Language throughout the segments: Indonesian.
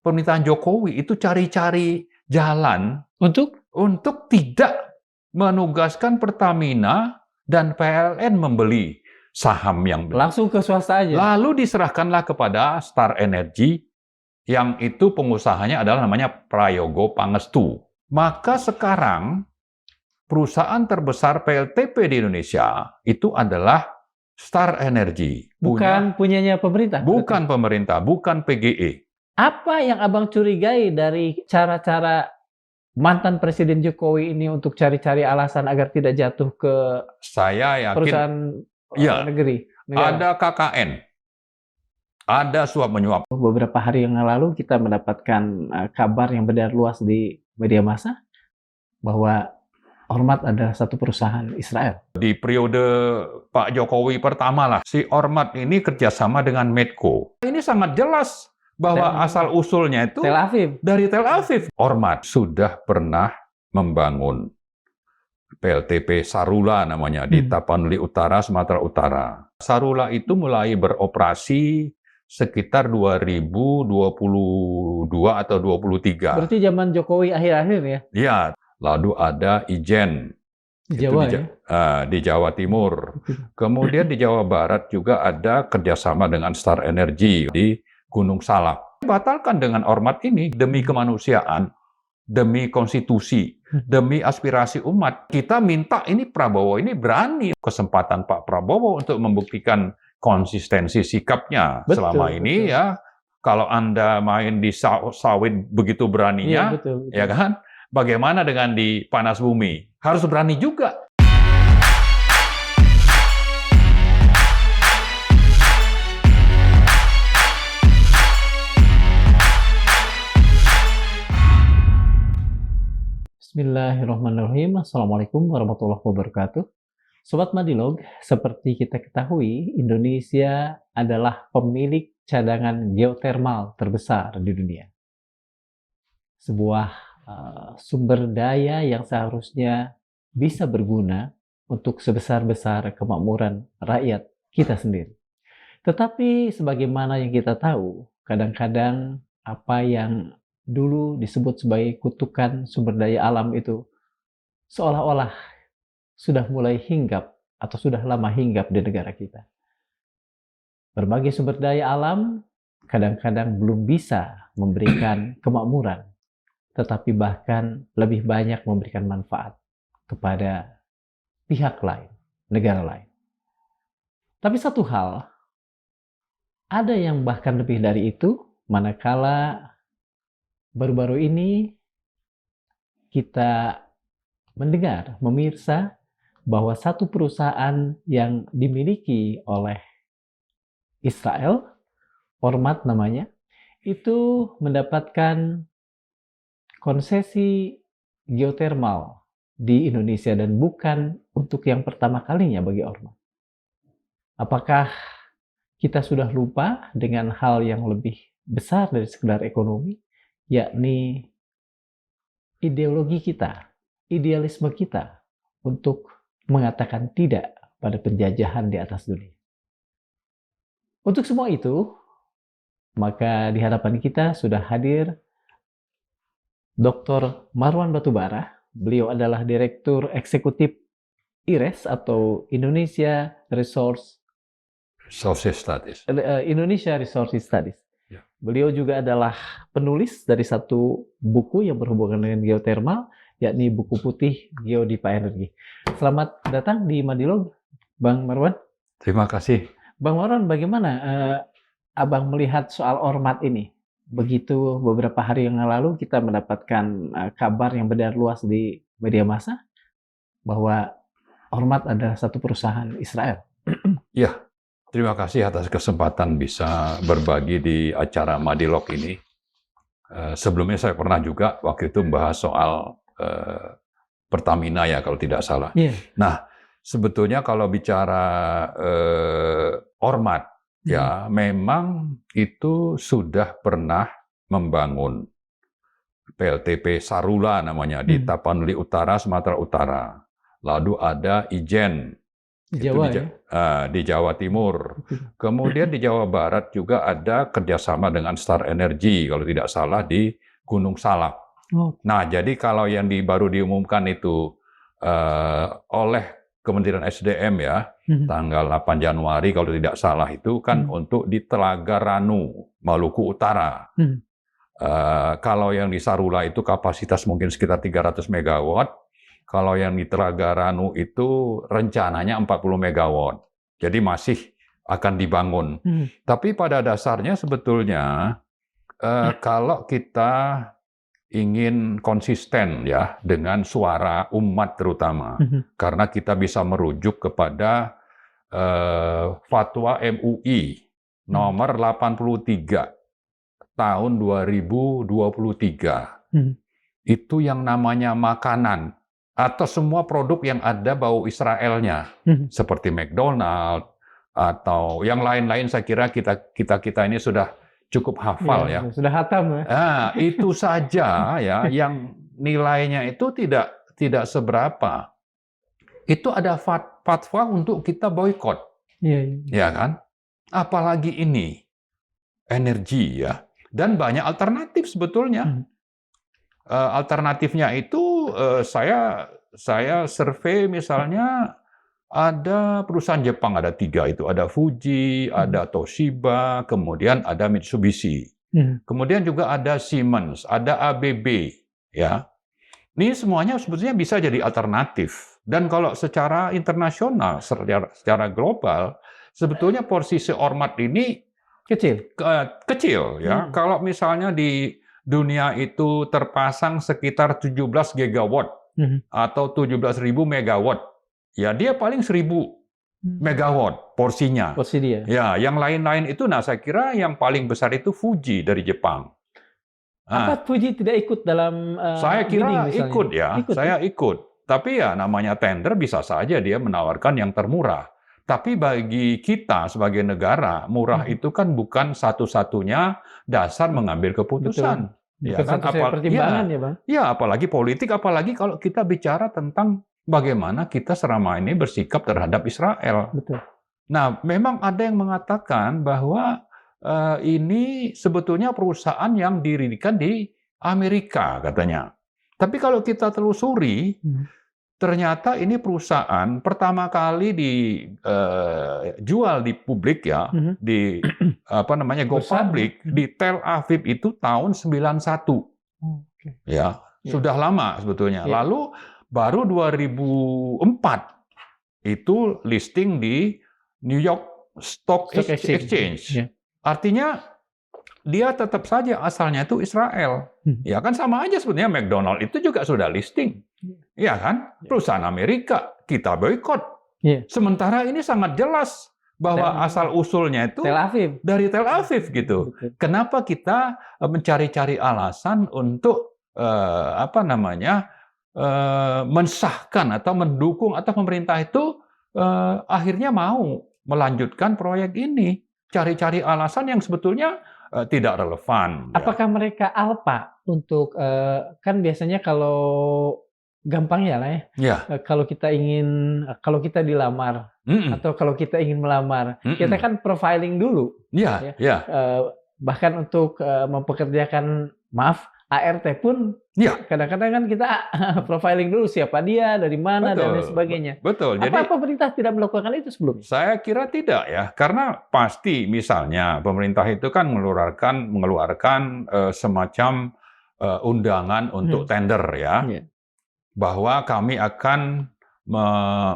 pemerintahan Jokowi itu cari-cari jalan untuk tidak menugaskan Pertamina dan PLN membeli saham yang langsung ke swasta aja. Lalu diserahkanlah kepada Star Energy yang itu pengusahanya adalah namanya Prayogo Pangestu. Maka sekarang perusahaan terbesar PLTP di Indonesia itu adalah Star Energy. Bukan punyanya pemerintah? Bukan pemerintah, bukan PGE. Apa yang Abang curigai dari cara-cara mantan Presiden Jokowi ini untuk cari-cari alasan agar tidak jatuh ke perusahaan negeri? Ada KKN, ada suap menyuap. Beberapa hari yang lalu kita mendapatkan kabar yang beredar luas di media massa bahwa Ormat adalah satu perusahaan Israel. Di periode Pak Jokowi pertama lah, si Ormat ini kerjasama dengan Medco. Ini sangat jelas bahwa asal-usulnya itu dari Tel Aviv. Ormat sudah pernah membangun PLTP Sarula namanya di Tapanuli Utara, Sumatera Utara. Sarula itu mulai beroperasi sekitar 2022 atau 23. Berarti zaman Jokowi akhir-akhir ya? Iya. Lalu ada Ijen di Jawa, di Jawa Timur. Kemudian di Jawa Barat juga ada kerjasama dengan Star Energy di Gunung Salak. Batalkan dengan Ormat ini demi kemanusiaan, demi konstitusi, demi aspirasi umat. Kita minta ini Prabowo ini berani. Kesempatan Pak Prabowo untuk membuktikan konsistensi sikapnya selama ini ya. Kalau Anda main di sawit begitu beraninya, ya kan? Bagaimana dengan di panas bumi? Harus berani juga. Bismillahirrahmanirrahim. Assalamualaikum warahmatullahi wabarakatuh. Sobat Madilog, seperti kita ketahui, Indonesia adalah pemilik cadangan geotermal terbesar di dunia. Sebuah sumber daya yang seharusnya bisa berguna untuk sebesar-besar kemakmuran rakyat kita sendiri. Tetapi sebagaimana yang kita tahu, kadang-kadang apa yang dulu disebut sebagai kutukan sumber daya alam itu seolah-olah sudah mulai hinggap atau sudah lama hinggap di negara kita. Berbagai sumber daya alam kadang-kadang belum bisa memberikan kemakmuran, tetapi bahkan lebih banyak memberikan manfaat kepada pihak lain, negara lain. Tapi satu hal, ada yang bahkan lebih dari itu, manakala baru-baru ini kita mendengar, memirsa bahwa satu perusahaan yang dimiliki oleh Israel, Ormat namanya, itu mendapatkan konsesi geotermal di Indonesia dan bukan untuk yang pertama kalinya bagi Ormat. Apakah kita sudah lupa dengan hal yang lebih besar dari sekedar ekonomi, yakni ideologi kita, idealisme kita untuk mengatakan tidak pada penjajahan di atas dunia. Untuk semua itu, maka di hadapan kita sudah hadir Dr. Marwan Batubara. Beliau adalah Direktur Eksekutif IRES atau Indonesia Resources Studies. Ya. Beliau juga adalah penulis dari satu buku yang berhubungan dengan geotermal, yakni buku putih Geodipa Energi. Selamat datang di Madilog, Bang Marwan. Terima kasih. Bang Marwan, bagaimana Abang melihat soal Ormat ini? Begitu beberapa hari yang lalu kita mendapatkan kabar yang beredar luas di media massa bahwa Ormat adalah satu perusahaan Israel. Ya, terima kasih atas kesempatan bisa berbagi di acara Madilog ini. Sebelumnya saya pernah juga waktu itu membahas soal Pertamina ya kalau tidak salah. Nah, sebetulnya kalau bicara Ormat, ya, memang itu sudah pernah membangun PLTP Sarula namanya di Tapanuli Utara, Sumatera Utara. Lalu ada Ijen Di Itu Jawa di, ya? di Jawa Timur. Kemudian di Jawa Barat juga ada kerjasama dengan Star Energy, kalau tidak salah di Gunung Salak. Oh. Nah, jadi kalau yang baru diumumkan itu oleh Kementerian SDM ya, tanggal 8 Januari kalau tidak salah itu kan untuk di Telaga Ranu, Maluku Utara. Kalau yang di Sarula itu kapasitas mungkin sekitar 300 megawatt. Kalau yang di Telaga Ranu itu rencananya 40 megawatt. Jadi masih akan dibangun. Tapi pada dasarnya sebetulnya kalau kita ingin konsisten ya dengan suara umat terutama, karena kita bisa merujuk kepada fatwa MUI nomor 83 tahun 2023. Itu yang namanya makanan atau semua produk yang ada bau Israelnya, seperti McDonald atau yang lain-lain. Saya kira kita ini sudah cukup hafal ya. Sudah hatam ya. Nah, itu saja ya yang nilainya itu tidak seberapa. Itu ada fatwa untuk kita boikot. Ya kan? Apalagi ini energi ya. Dan banyak alternatif sebetulnya. Alternatifnya itu saya survei misalnya ada perusahaan Jepang, ada 3 itu, ada Fuji, ada Toshiba, kemudian ada Mitsubishi, kemudian juga ada Siemens, ada ABB, ya. Ini semuanya sebetulnya bisa jadi alternatif. Dan kalau secara internasional, secara global, sebetulnya posisi ormat ini kecil, ya. Kalau misalnya di dunia itu terpasang sekitar 17 gigawatt atau 17.000 megawatt. Ya dia paling 1.000 megawatt porsinya. Porsi dia. Ya, yang lain-lain itu saya kira yang paling besar itu Fuji dari Jepang. Apa Fuji tidak ikut dalam saya kira bidding, ikut ya. Saya ikut. Tapi ya namanya tender bisa saja dia menawarkan yang termurah. Tapi bagi kita sebagai negara, murah itu kan bukan satu-satunya dasar mengambil keputusan. Ya kan, pertimbangan ya Bang? Ya, apalagi politik, apalagi kalau kita bicara tentang bagaimana kita selama ini bersikap terhadap Israel. Betul. Nah, memang ada yang mengatakan bahwa ini sebetulnya perusahaan yang didirikan di Amerika katanya. Tapi kalau kita telusuri, ternyata ini perusahaan pertama kali dijual di publik ya, di go public di Tel Aviv itu tahun 91. Ya, sudah lama sebetulnya. Lalu baru 2004 itu listing di New York Stock Exchange. Artinya dia tetap saja asalnya itu Israel. Ya kan sama aja sebetulnya McDonald itu juga sudah listing. Ya kan? Perusahaan Amerika, kita boikot. Sementara ini sangat jelas bahwa asal-usulnya itu dari Tel Aviv gitu. Kenapa kita mencari-cari alasan untuk mensahkan atau mendukung atau pemerintah itu akhirnya mau melanjutkan proyek ini. Cari-cari alasan yang sebetulnya tidak relevan. Apakah mereka alpa untuk kan biasanya kalau gampang ya lah ya. Kalau kita dilamar atau kalau kita ingin melamar, kita kan profiling dulu. Bahkan untuk mempekerjakan ART pun kadang-kadang kan kita profiling dulu siapa dia, dari mana, dan lain sebagainya. Betul. Apa pemerintah tidak melakukan itu sebelumnya? Saya kira tidak ya, karena pasti misalnya pemerintah itu kan mengeluarkan semacam undangan untuk tender ya, bahwa kami akan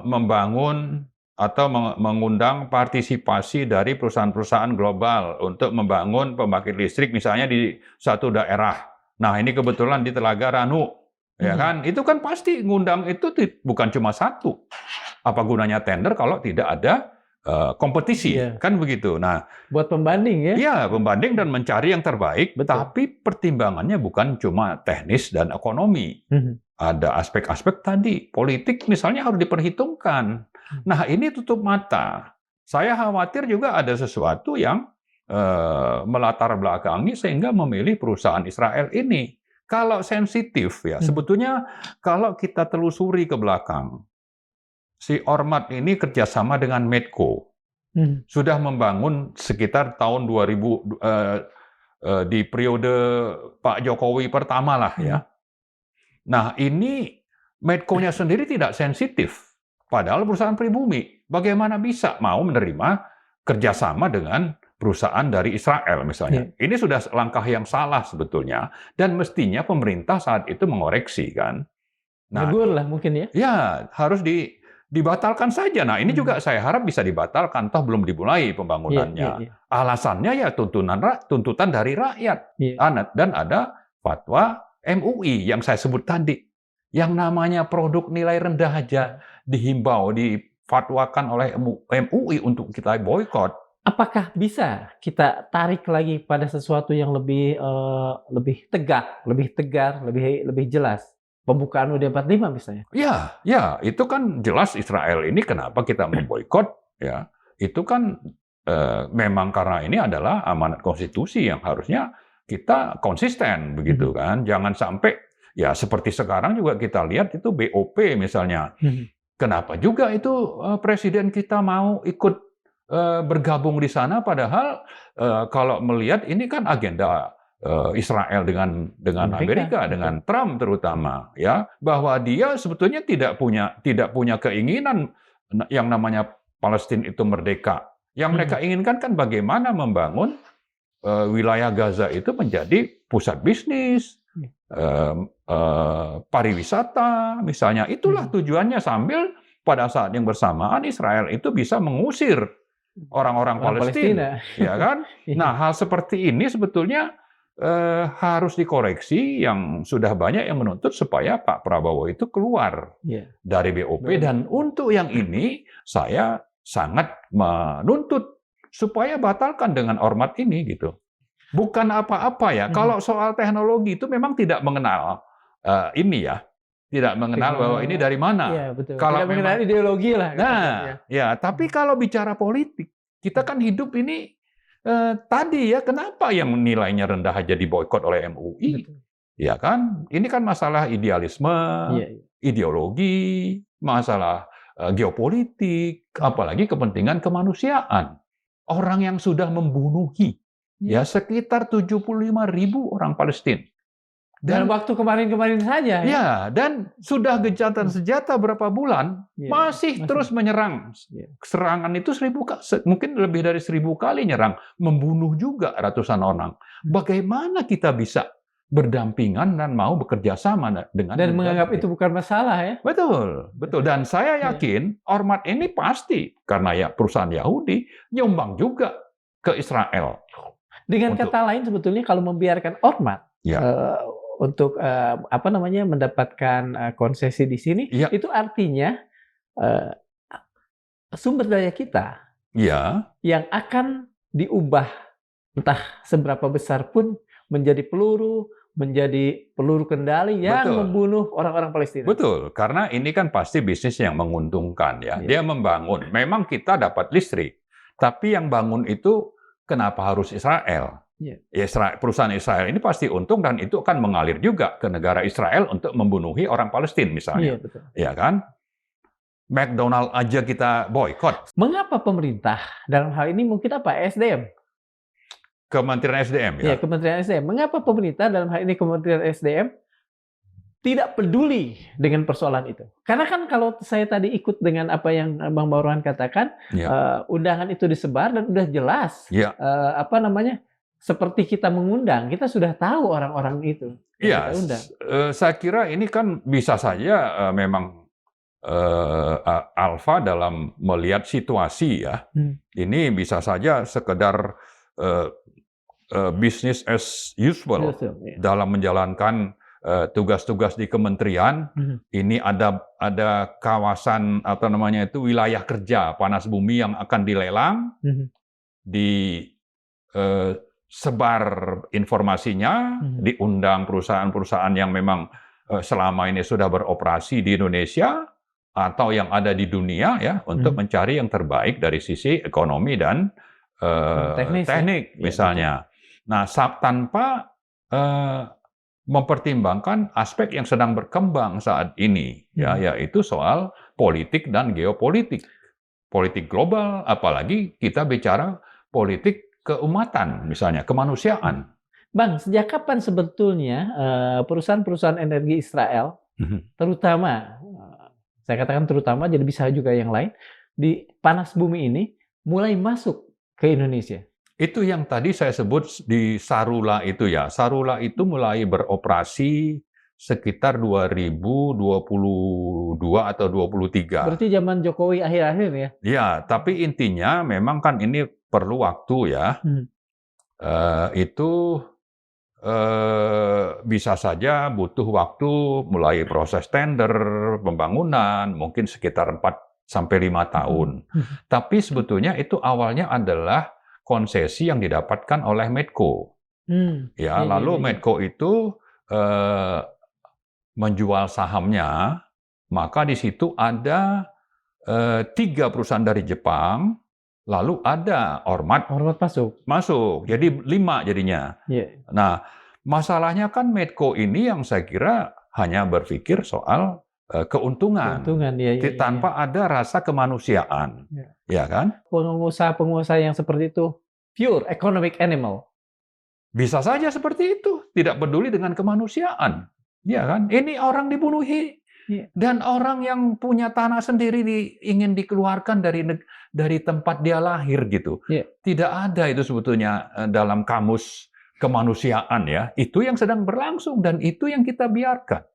membangun atau mengundang partisipasi dari perusahaan-perusahaan global untuk membangun pembangkit listrik misalnya di satu daerah. Nah, ini kebetulan di Telaga Ranu, ya kan? Itu kan pasti ngundang itu bukan cuma satu. Apa gunanya tender kalau tidak ada kompetisi, kan begitu. Nah, buat pembanding ya? Iya, pembanding dan mencari yang terbaik. Tapi pertimbangannya bukan cuma teknis dan ekonomi. Ada aspek-aspek tadi, politik misalnya harus diperhitungkan. Nah, ini tutup mata. Saya khawatir juga ada sesuatu yang melatar belakangi sehingga memilih perusahaan Israel ini. Kalau sensitif ya, sebetulnya kalau kita telusuri ke belakang, si Ormat ini kerjasama dengan Medco. Sudah membangun sekitar tahun 2000 di periode Pak Jokowi pertama lah ya. Nah ini Medco-nya sendiri tidak sensitif, padahal perusahaan pribumi. Bagaimana bisa mau menerima kerjasama dengan perusahaan dari Israel misalnya? Ini sudah langkah yang salah sebetulnya, dan mestinya pemerintah saat itu mengoreksi kan. Nah, negur lah mungkin ya. Ya harus dibatalkan saja. Nah ini juga saya harap bisa dibatalkan, toh belum dimulai pembangunannya. Alasannya ya tuntutan dari rakyat. Dan ada fatwa MUI yang saya sebut tadi. Yang namanya produk nilai rendah aja dihimbau, difatwakan oleh MUI untuk kita boykot. Apakah bisa kita tarik lagi pada sesuatu yang lebih tegak, lebih tegar, lebih jelas? Pembukaan UD45 misalnya. Ya, itu kan jelas Israel ini kenapa kita memboikot ya. Itu kan memang karena ini adalah amanat konstitusi yang harusnya kita konsisten begitu kan. Jangan sampai ya seperti sekarang juga kita lihat itu BOP misalnya. Kenapa juga itu presiden kita mau ikut bergabung di sana, padahal kalau melihat ini kan agenda Israel dengan Amerika, dengan Trump terutama ya, bahwa dia sebetulnya tidak punya keinginan yang namanya Palestina itu merdeka. Yang mereka inginkan kan bagaimana membangun wilayah Gaza itu menjadi pusat bisnis, pariwisata misalnya. Itulah tujuannya, sambil pada saat yang bersamaan Israel itu bisa mengusir orang-orang Palestina, ya kan? Nah, hal seperti ini sebetulnya harus dikoreksi, yang sudah banyak yang menuntut supaya Pak Prabowo itu keluar dari BOP. Dan untuk yang ini saya sangat menuntut supaya batalkan dengan Ormat ini gitu. Bukan apa-apa ya. Kalau soal teknologi itu memang tidak mengenal ini ya. Tidak mengenal bahwa ini dari mana. Iya, betul. Kalau tidak mengenal ideologi lah. Tapi kalau bicara politik, kita kan hidup ini tadi ya, kenapa yang nilainya rendah aja diboikot oleh MUI? Betul. Ya kan, ini kan masalah idealisme, ideologi, masalah geopolitik, apalagi kepentingan kemanusiaan. Orang yang sudah membunuhi ya sekitar 75.000 orang Palestina. Dan waktu kemarin-kemarin saja. Ya, dan sudah gencatan senjata berapa bulan, masih terus menyerang. Serangan itu mungkin lebih dari 1.000 kali nyerang, membunuh juga ratusan orang. Bagaimana kita bisa berdampingan dan mau bekerja sama dengan dan menganggap itu bukan masalah ya? Betul. Dan saya yakin Ormat ini pasti, karena ya perusahaan Yahudi, nyumbang juga ke Israel. Dengan kata lain sebetulnya kalau membiarkan Ormat untuk mendapatkan konsesi di sini, itu artinya sumber daya kita yang akan diubah entah seberapa besar pun menjadi peluru kendali yang membunuh orang-orang Palestina. Betul, karena ini kan pasti bisnis yang menguntungkan ya. Dia membangun, memang kita dapat listrik, tapi yang bangun itu kenapa harus Israel? Perusahaan Israel ini pasti untung, dan itu akan mengalir juga ke negara Israel untuk membunuhi orang Palestina misalnya. Ya kan? McDonald aja kita boykot. Mengapa pemerintah dalam hal ini mungkin SDM? Kementerian SDM ya. Kementerian SDM. Mengapa pemerintah dalam hal ini Kementerian SDM tidak peduli dengan persoalan itu? Karena kan kalau saya tadi ikut dengan apa yang Bang Baurohan katakan, undangan itu disebar dan udah jelas seperti kita mengundang, kita sudah tahu orang-orang itu. Iya, saya kira ini kan bisa saja memang alfa dalam melihat situasi ya. Ini bisa saja sekedar business as usual dalam menjalankan tugas-tugas di kementerian. Ini ada kawasan wilayah kerja panas bumi yang akan dilelang, sebar informasinya, diundang perusahaan-perusahaan yang memang selama ini sudah beroperasi di Indonesia atau yang ada di dunia ya, untuk mencari yang terbaik dari sisi ekonomi dan teknik misalnya. Nah, tanpa mempertimbangkan aspek yang sedang berkembang saat ini, ya, yaitu soal politik dan geopolitik, politik global, apalagi kita bicara politik keumatan, misalnya kemanusiaan. Bang, sejak kapan sebetulnya perusahaan-perusahaan energi Israel, terutama, saya katakan terutama, jadi bisa juga yang lain, di panas bumi ini mulai masuk ke Indonesia? Itu yang tadi saya sebut di Sarula itu ya. Sarula itu mulai beroperasi sekitar 2022 atau 23. Berarti zaman Jokowi akhir-akhir ya? Ya, tapi intinya memang kan ini perlu waktu ya. Itu bisa saja butuh waktu mulai proses tender, pembangunan, mungkin sekitar 4-5 tahun. Tapi sebetulnya itu awalnya adalah konsesi yang didapatkan oleh Medco. Ya, lalu Medco itu menjual sahamnya, maka di situ ada 3 perusahaan dari Jepang, lalu ada Ormat masuk, jadi 5 jadinya. Nah, masalahnya kan Medco ini yang saya kira hanya berpikir soal keuntungan tanpa ada rasa kemanusiaan, ya kan? Pengusaha-pengusaha yang seperti itu pure economic animal. Bisa saja seperti itu, tidak peduli dengan kemanusiaan, ya kan? Ini orang dibunuhi. Dan orang yang punya tanah sendiri ingin dikeluarkan dari tempat dia lahir gitu. Tidak ada itu sebetulnya dalam kamus kemanusiaan ya. Itu yang sedang berlangsung dan itu yang kita biarkan.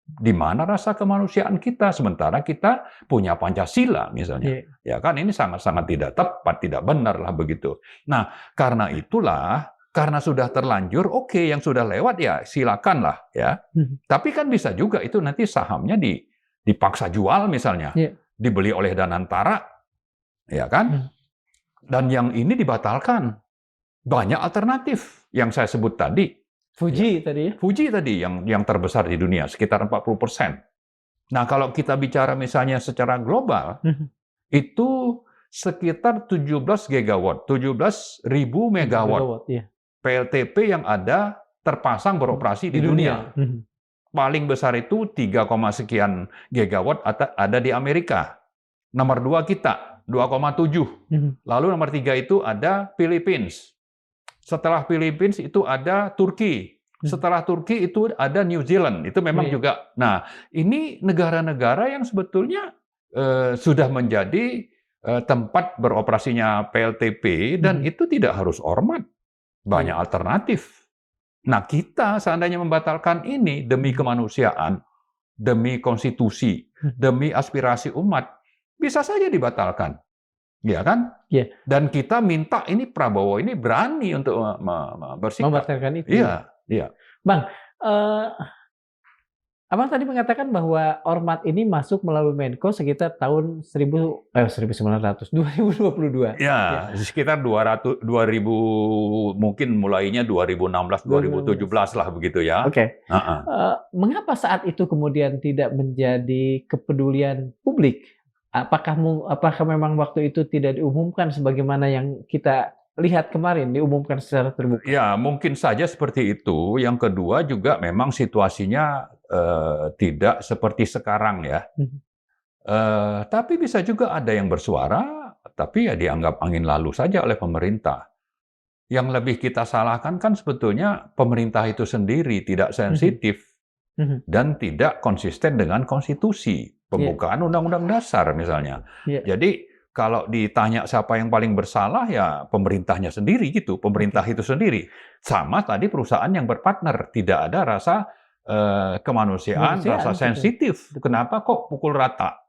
Di mana rasa kemanusiaan kita sementara kita punya Pancasila misalnya. Ya kan ini sangat-sangat tidak tepat, tidak benar lah begitu. Nah, karena itulah karena sudah terlanjur, oke, yang sudah lewat ya silakanlah ya. Tapi kan bisa juga itu nanti sahamnya dipaksa jual misalnya, dibeli oleh Danantara, ya kan? Dan yang ini dibatalkan. Banyak alternatif yang saya sebut tadi. Fuji tadi ya? Fuji tadi yang terbesar di dunia, sekitar 40%. Nah, kalau kita bicara misalnya secara global, itu sekitar 17 gigawatt, 17.000 megawatt. PLTP yang ada terpasang beroperasi di dunia. Paling besar itu 3, sekian gigawatt ada di Amerika. Nomor 2 kita, 2,7. Lalu nomor 3 itu ada Philippines. Setelah Philippines itu ada Turki. Setelah Turki itu ada New Zealand. Itu memang juga. Nah, ini negara-negara yang sebetulnya sudah menjadi tempat beroperasinya PLTP dan itu tidak harus Ormat. Banyak alternatif. Nah, kita seandainya membatalkan ini demi kemanusiaan, demi konstitusi, demi aspirasi umat, bisa saja dibatalkan. Ya kan? Dan kita minta ini Prabowo ini berani untuk bersikap. Membatalkan itu. Iya. Bang, Abang tadi mengatakan bahwa Ormat ini masuk melalui Menko sekitar tahun 2022. Ya, sekitar 2000 mungkin mulainya 2016, 2017 lah begitu ya. Oke. Mengapa saat itu kemudian tidak menjadi kepedulian publik? Apakah memang waktu itu tidak diumumkan sebagaimana yang kita lihat kemarin diumumkan secara terbuka? Ya, mungkin saja seperti itu. Yang kedua juga memang situasinya tidak seperti sekarang ya. Tapi bisa juga ada yang bersuara, tapi ya dianggap angin lalu saja oleh pemerintah. Yang lebih kita salahkan kan sebetulnya pemerintah itu sendiri tidak sensitif dan tidak konsisten dengan konstitusi, pembukaan Undang-Undang Dasar misalnya. Jadi kalau ditanya siapa yang paling bersalah ya pemerintahnya sendiri gitu, pemerintah itu sendiri. Sama tadi perusahaan yang berpartner, tidak ada rasa kemanusiaan, rasa sensitif. Kenapa kok pukul rata?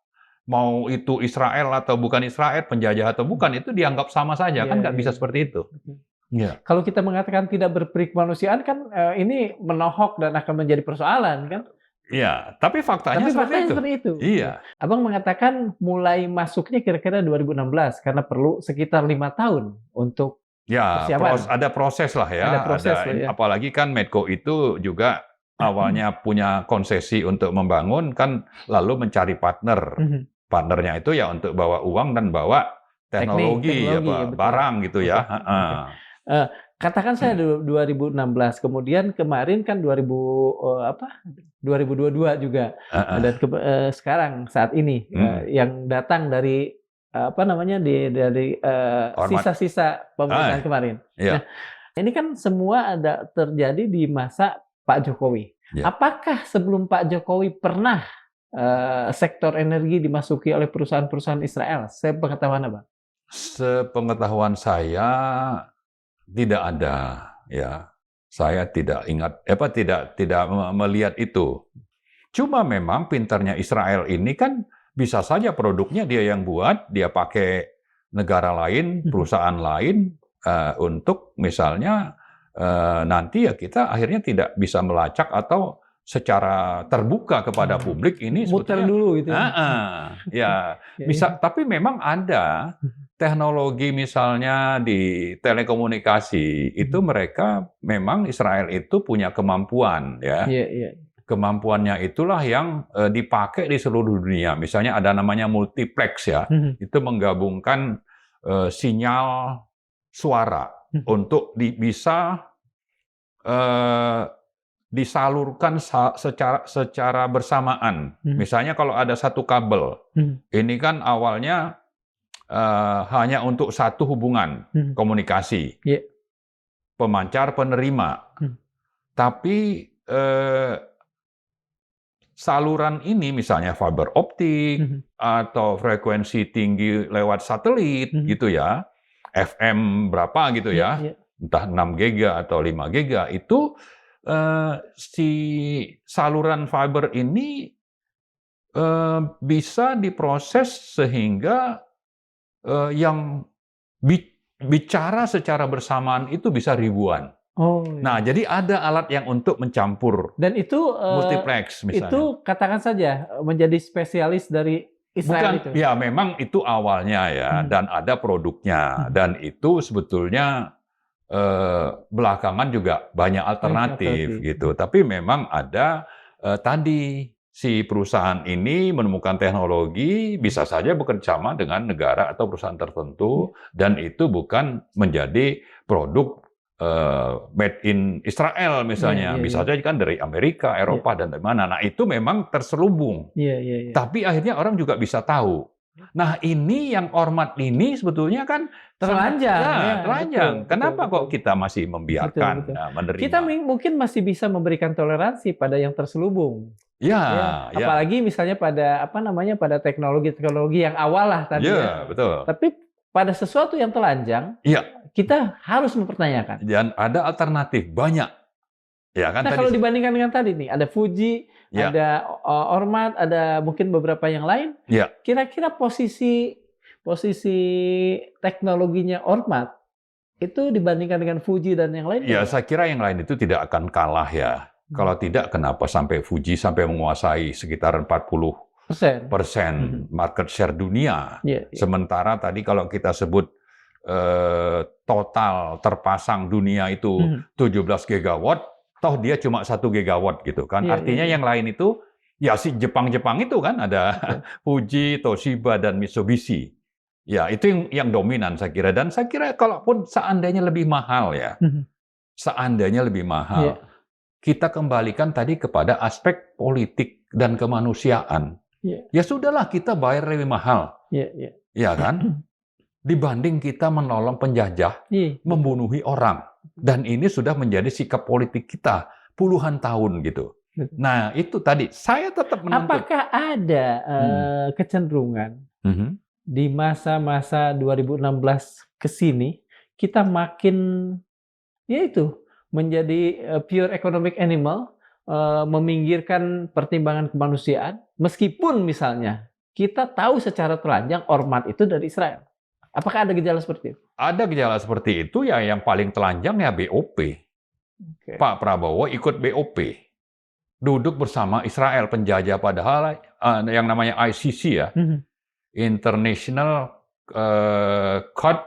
Mau itu Israel atau bukan Israel, penjajah atau bukan, itu dianggap sama saja, kan nggak bisa seperti itu. Kalau kita mengatakan tidak berperi kemanusiaan kan ini menohok dan akan menjadi persoalan kan? Iya, tapi faktanya seperti itu. Iya. Abang mengatakan mulai masuknya kira-kira 2016 karena perlu sekitar 5 tahun untuk persiapan. Ada proses lah ya. Ada proses lah ya. Apalagi kan Medco itu juga awalnya punya konsesi untuk membangun kan, lalu mencari partner. Partnernya itu ya untuk bawa uang dan bawa teknologi. Barang gitu ya. katakan saya 2016, kemudian kemarin kan 2022 juga, dan sekarang saat ini yang datang dari dari sisa-sisa pemerintahan kemarin. Iya. Nah, ini kan semua ada terjadi di masa Pak Jokowi. Ya. Apakah sebelum Pak Jokowi pernah sektor energi dimasuki oleh perusahaan-perusahaan Israel? Sepengetahuan apa? Sepengetahuan saya tidak ada, ya. Saya tidak ingat, tidak melihat itu. Cuma memang pintarnya Israel ini kan bisa saja produknya dia yang buat, dia pakai negara lain, perusahaan lain untuk misalnya nanti ya kita akhirnya tidak bisa melacak atau secara terbuka kepada publik ini muter dulu gitu. Ya, bisa. Tapi memang ada teknologi misalnya di telekomunikasi itu mereka memang Israel itu punya kemampuan ya. Kemampuannya itulah yang dipakai di seluruh dunia. Misalnya ada namanya multiplex ya. Itu menggabungkan sinyal suara untuk bisa disalurkan secara bersamaan. Misalnya kalau ada satu kabel, ini kan awalnya hanya untuk satu hubungan komunikasi, pemancar penerima. Tapi saluran ini misalnya fiber optik atau frekuensi tinggi lewat satelit gitu ya, FM berapa gitu ya, entah 6 giga atau 5 giga itu si saluran fiber ini bisa diproses sehingga yang bicara secara bersamaan itu bisa ribuan. Nah, jadi ada alat yang untuk mencampur. Dan itu multiplex misalnya. Itu katakan saja menjadi spesialis dari Israel. Bukan, itu. Ya memang itu awalnya ya, dan ada produknya, dan itu sebetulnya belakangan juga banyak alternatif gitu. Tapi memang ada tadi si perusahaan ini menemukan teknologi bisa saja bekerjasama dengan negara atau perusahaan tertentu dan itu bukan menjadi produk made in Israel misalnya. Bisa saja kan dari Amerika, Eropa dan dari mana. Nah, itu memang terselubung. Tapi akhirnya orang juga bisa tahu. Nah, ini yang ormat ini sebetulnya kan telanjang. Telanjang. Kenapa kok kita masih membiarkan menerima? Kita mungkin masih bisa memberikan toleransi pada yang terselubung. Apalagi misalnya pada pada teknologi yang awal lah tadi. Betul. Tapi pada sesuatu yang telanjang, kita harus mempertanyakan. Dan ada alternatif banyak. Ya, kan nah, tadi, kalau dibandingkan dengan tadi nih, ada Fuji, ada Ormat, ada mungkin beberapa yang lain. Kira-kira posisi teknologinya Ormat itu dibandingkan dengan Fuji dan yang lain? Saya kira yang lain itu tidak akan kalah ya. Kalau tidak, kenapa sampai Fuji sampai menguasai sekitar 40% market share dunia. Sementara tadi kalau kita sebut total terpasang dunia itu 17 gigawatt, toh dia cuma 1 gigawatt gitu kan. Artinya yang lain itu, ya si Jepang-Jepang itu kan ada Fuji, Toshiba, dan Mitsubishi. Ya, itu yang dominan saya kira. Dan saya kira kalaupun seandainya lebih mahal ya, seandainya lebih mahal, kita kembalikan tadi kepada aspek politik dan kemanusiaan. Ya sudahlah, kita bayar lebih mahal. Ya kan? Dibanding kita menolong penjajah, membunuhi orang. Dan ini sudah menjadi sikap politik kita puluhan tahun gitu. Nah, itu tadi saya tetap menuntut. Apakah ada kecenderungan di masa-masa 2016 ke sini kita makin menjadi pure economic animal, meminggirkan pertimbangan kemanusiaan, meskipun misalnya kita tahu secara telanjang Ormat itu dari Israel. Apakah ada gejala seperti itu? Ada gejala seperti itu ya, yang paling telanjang ya BOP. Pak Prabowo ikut BOP. Duduk bersama Israel penjajah, padahal yang namanya ICC ya. International Court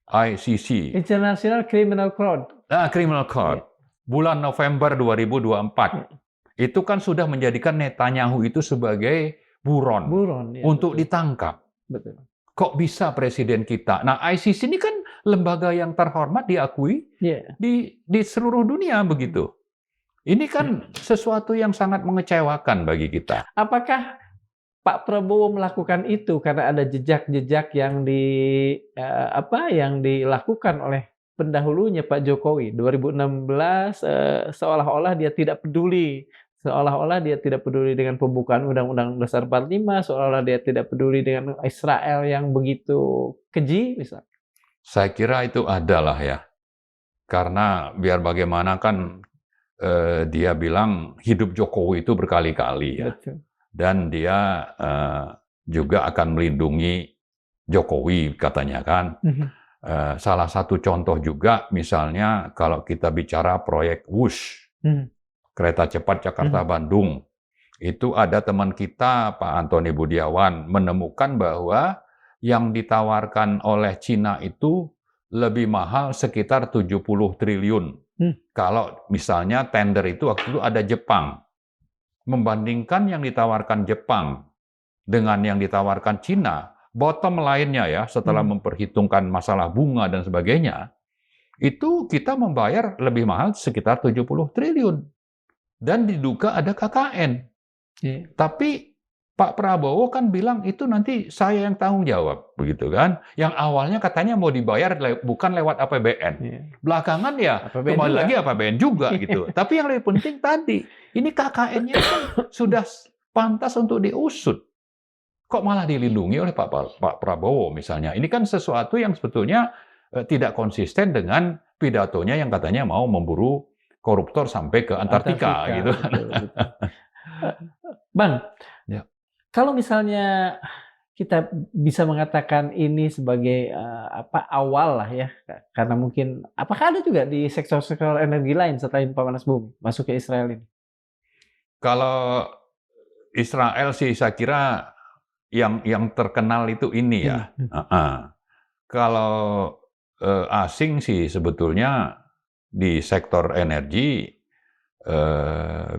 ICC. International Criminal Court. Criminal Court. Bulan November 2024. Itu kan sudah menjadikan Netanyahu itu sebagai buron ya, untuk ditangkap. Betul. Kok bisa presiden kita? Nah, ICC ini kan lembaga yang terhormat diakui Iya. di seluruh dunia begitu. Ini kan sesuatu yang sangat mengecewakan bagi kita. Apakah Pak Prabowo melakukan itu karena ada jejak-jejak yang yang dilakukan oleh pendahulunya Pak Jokowi? 2016 seolah-olah dia tidak peduli. Seolah-olah dia tidak peduli dengan pembukaan Undang-Undang Dasar 45, seolah-olah dia tidak peduli dengan Israel yang begitu keji, misal. Saya kira itu adalah ya. Karena biar bagaimana kan dia bilang hidup Jokowi itu berkali-kali ya. Betul. Dan dia juga akan melindungi Jokowi katanya kan. Salah satu contoh juga misalnya kalau kita bicara proyek WUSH, kereta cepat Jakarta-Bandung, itu ada teman kita Pak Antoni Budiawan menemukan bahwa yang ditawarkan oleh Cina itu lebih mahal sekitar 70 triliun. Kalau misalnya tender itu waktu itu ada Jepang. Membandingkan yang ditawarkan Jepang dengan yang ditawarkan Cina, bottom line-nya ya, setelah memperhitungkan masalah bunga dan sebagainya, itu kita membayar lebih mahal sekitar 70 triliun. Dan diduga ada KKN. Tapi Pak Prabowo kan bilang itu nanti saya yang tanggung jawab, begitu kan? Yang awalnya katanya mau dibayar bukan lewat APBN. Belakangan ya APBN kembali juga. lagi APBN juga gitu. Tapi yang lebih penting tadi, ini KKN-nya kan sudah pantas untuk diusut. Kok malah dilindungi oleh Pak Prabowo misalnya? Ini kan sesuatu yang sebetulnya tidak konsisten dengan pidatonya yang katanya mau memburu koruptor sampai ke Antartika gitu. Betul. Bang, Ya. kalau misalnya kita bisa mengatakan ini sebagai awal lah ya, karena mungkin apakah ada juga di sektor-sektor energi lain selain panas bumi masuk ke Israel ini? Kalau Israel sih saya kira yang terkenal itu ini ya. Kalau asing sih sebetulnya di sektor energi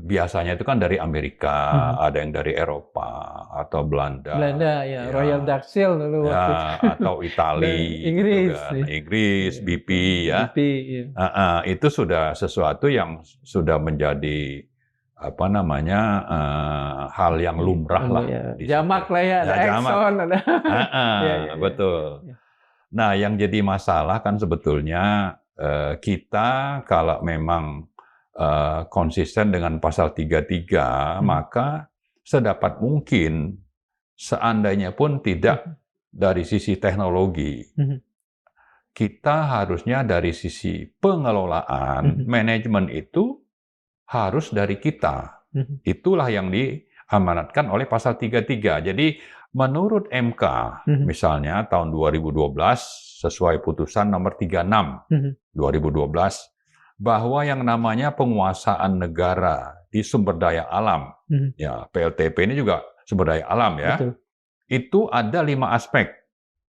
biasanya itu kan dari Amerika, ada yang dari Eropa atau Belanda. Belanda ya, Royal Dutch Shell dulu waktu itu. Atau Italia, Inggris, Inggris, BP ya. BP, ya. Itu sudah sesuatu yang sudah menjadi hal yang lumrah lah. Jamak lah ya, ada Exxon, ada. Betul. Nah, yang jadi masalah kan sebetulnya kita kalau memang konsisten dengan pasal 33, maka sedapat mungkin seandainya pun tidak dari sisi teknologi, kita harusnya dari sisi pengelolaan, manajemen itu harus dari kita. Itulah yang diamanatkan oleh pasal 33. Jadi menurut MK, misalnya tahun 2012, sesuai putusan nomor 36, 2012, bahwa yang namanya penguasaan negara di sumber daya alam, ya PLTP ini juga sumber daya alam ya, itu ada 5 aspek.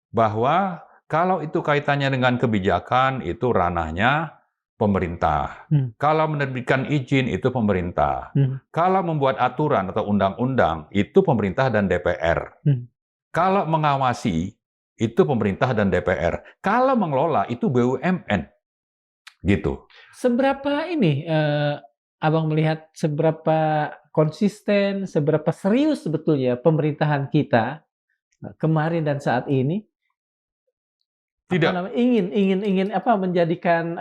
Bahwa kalau itu kaitannya dengan kebijakan, itu ranahnya pemerintah. Kalau menerbitkan izin, itu pemerintah. Kalau membuat aturan atau undang-undang, itu pemerintah dan DPR. Kalau mengawasi, itu pemerintah dan DPR. Kalau mengelola, itu BUMN. Gitu. Seberapa ini, Abang melihat seberapa konsisten, seberapa serius sebetulnya pemerintahan kita kemarin dan saat ini? Tidak. Ingin menjadikan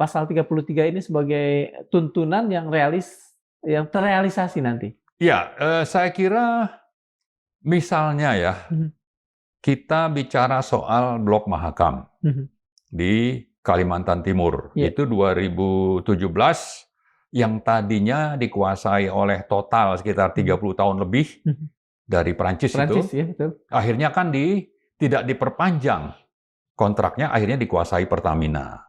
pasal 33 ini sebagai tuntunan yang terrealisasi nanti? Ya, saya kira misalnya ya, kita bicara soal Blok Mahakam di Kalimantan Timur. Itu 2017 yang tadinya dikuasai oleh Total sekitar 30 tahun lebih dari Perancis itu. Ya, betul. Akhirnya kan tidak diperpanjang. Kontraknya akhirnya dikuasai Pertamina.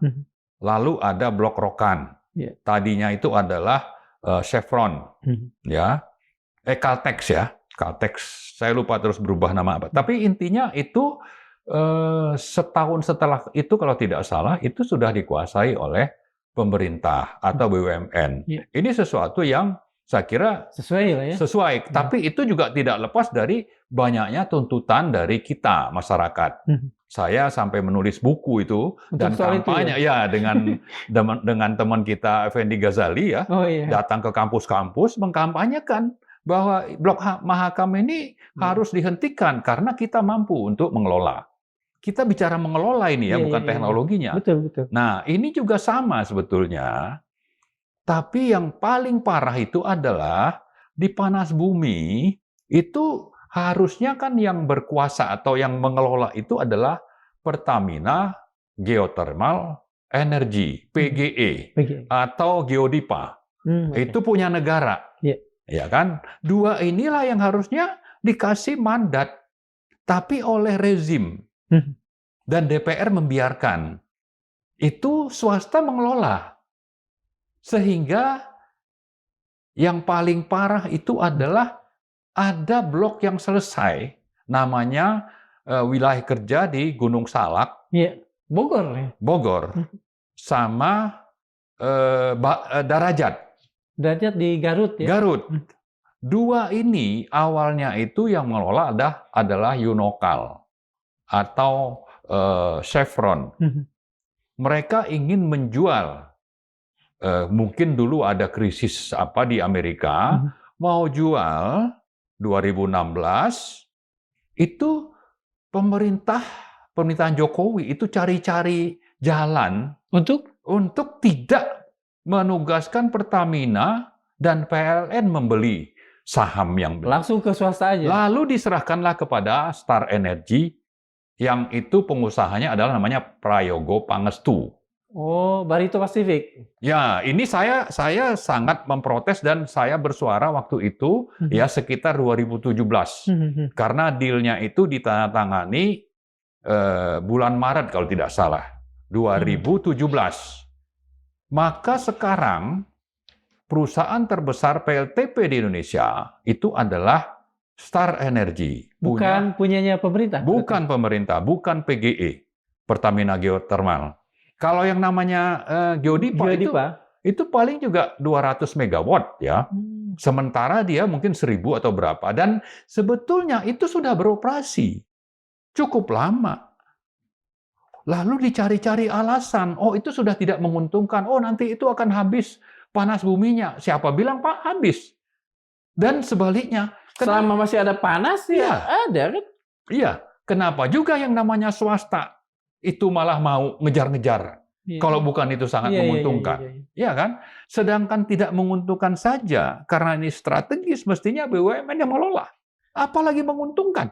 Lalu ada Blok Rokan. Tadinya itu adalah Chevron. Ya. Caltex ya. Caltex. Saya lupa terus berubah nama apa. Tapi intinya itu setahun setelah itu kalau tidak salah itu sudah dikuasai oleh pemerintah atau BUMN. Ini sesuatu yang saya kira Sesuai lah ya. sesuai. Tapi itu juga tidak lepas dari banyaknya tuntutan dari kita, masyarakat. Saya sampai menulis buku itu Untuk dan soal itu kampanye ya dengan teman kita Effendi Ghazali ya, Oh iya. datang ke kampus-kampus mengkampanyekan bahwa Blok Mahakam ini harus dihentikan karena kita mampu untuk mengelola. Kita bicara mengelola ini ya, Iya, bukan iya, iya. teknologinya. Betul, betul. Nah, ini juga sama sebetulnya. Tapi yang paling parah itu adalah di panas bumi itu harusnya kan yang berkuasa atau yang mengelola itu adalah Pertamina Geothermal Energy, PGE, Oke. atau Geodipa. Oke. Itu punya negara. Iya. Ya kan? Dua inilah yang harusnya dikasih mandat. Tapi oleh rezim dan DPR membiarkan. Itu swasta mengelola. Sehingga yang paling parah itu adalah ada blok yang selesai, namanya wilayah kerja di Gunung Salak, Iya, Bogor ya. Bogor, sama Darajat, Derajat di Garut ya. Garut. Dua ini awalnya itu yang mengelola adalah Unokal atau Chevron. Mereka ingin menjual. Mungkin dulu ada krisis apa di Amerika, mau jual 2016, itu pemerintahan Jokowi itu cari-cari jalan untuk tidak menugaskan Pertamina dan PLN membeli saham yang langsung ke swasta aja. Lalu diserahkanlah kepada Star Energy yang itu pengusahanya adalah namanya Prayogo Pangestu. Oh, Barito Pacific. Ya, ini saya sangat memprotes dan saya bersuara waktu itu ya sekitar 2017. Karena deal-nya itu ditandatangani bulan Maret kalau tidak salah, 2017. Maka sekarang perusahaan terbesar PLTP di Indonesia itu adalah Star Energy. Bukan punyanya pemerintah? Bukan pemerintah, bukan PGE, Pertamina Geothermal. Kalau yang namanya Geodipa itu paling juga 200 megawatt ya. Sementara dia mungkin 1000 atau berapa. Dan sebetulnya itu sudah beroperasi cukup lama. Lalu dicari-cari alasan, oh itu sudah tidak menguntungkan, oh nanti itu akan habis panas buminya. Siapa bilang Pak habis? Dan sebaliknya. Selama masih ada panas ya ada kan? Iya, kenapa juga yang namanya swasta itu malah mau ngejar-ngejar? Kalau bukan itu sangat menguntungkan. Iya kan? Sedangkan tidak menguntungkan saja, karena ini strategis, mestinya BUMN yang mengelola. Apalagi menguntungkan.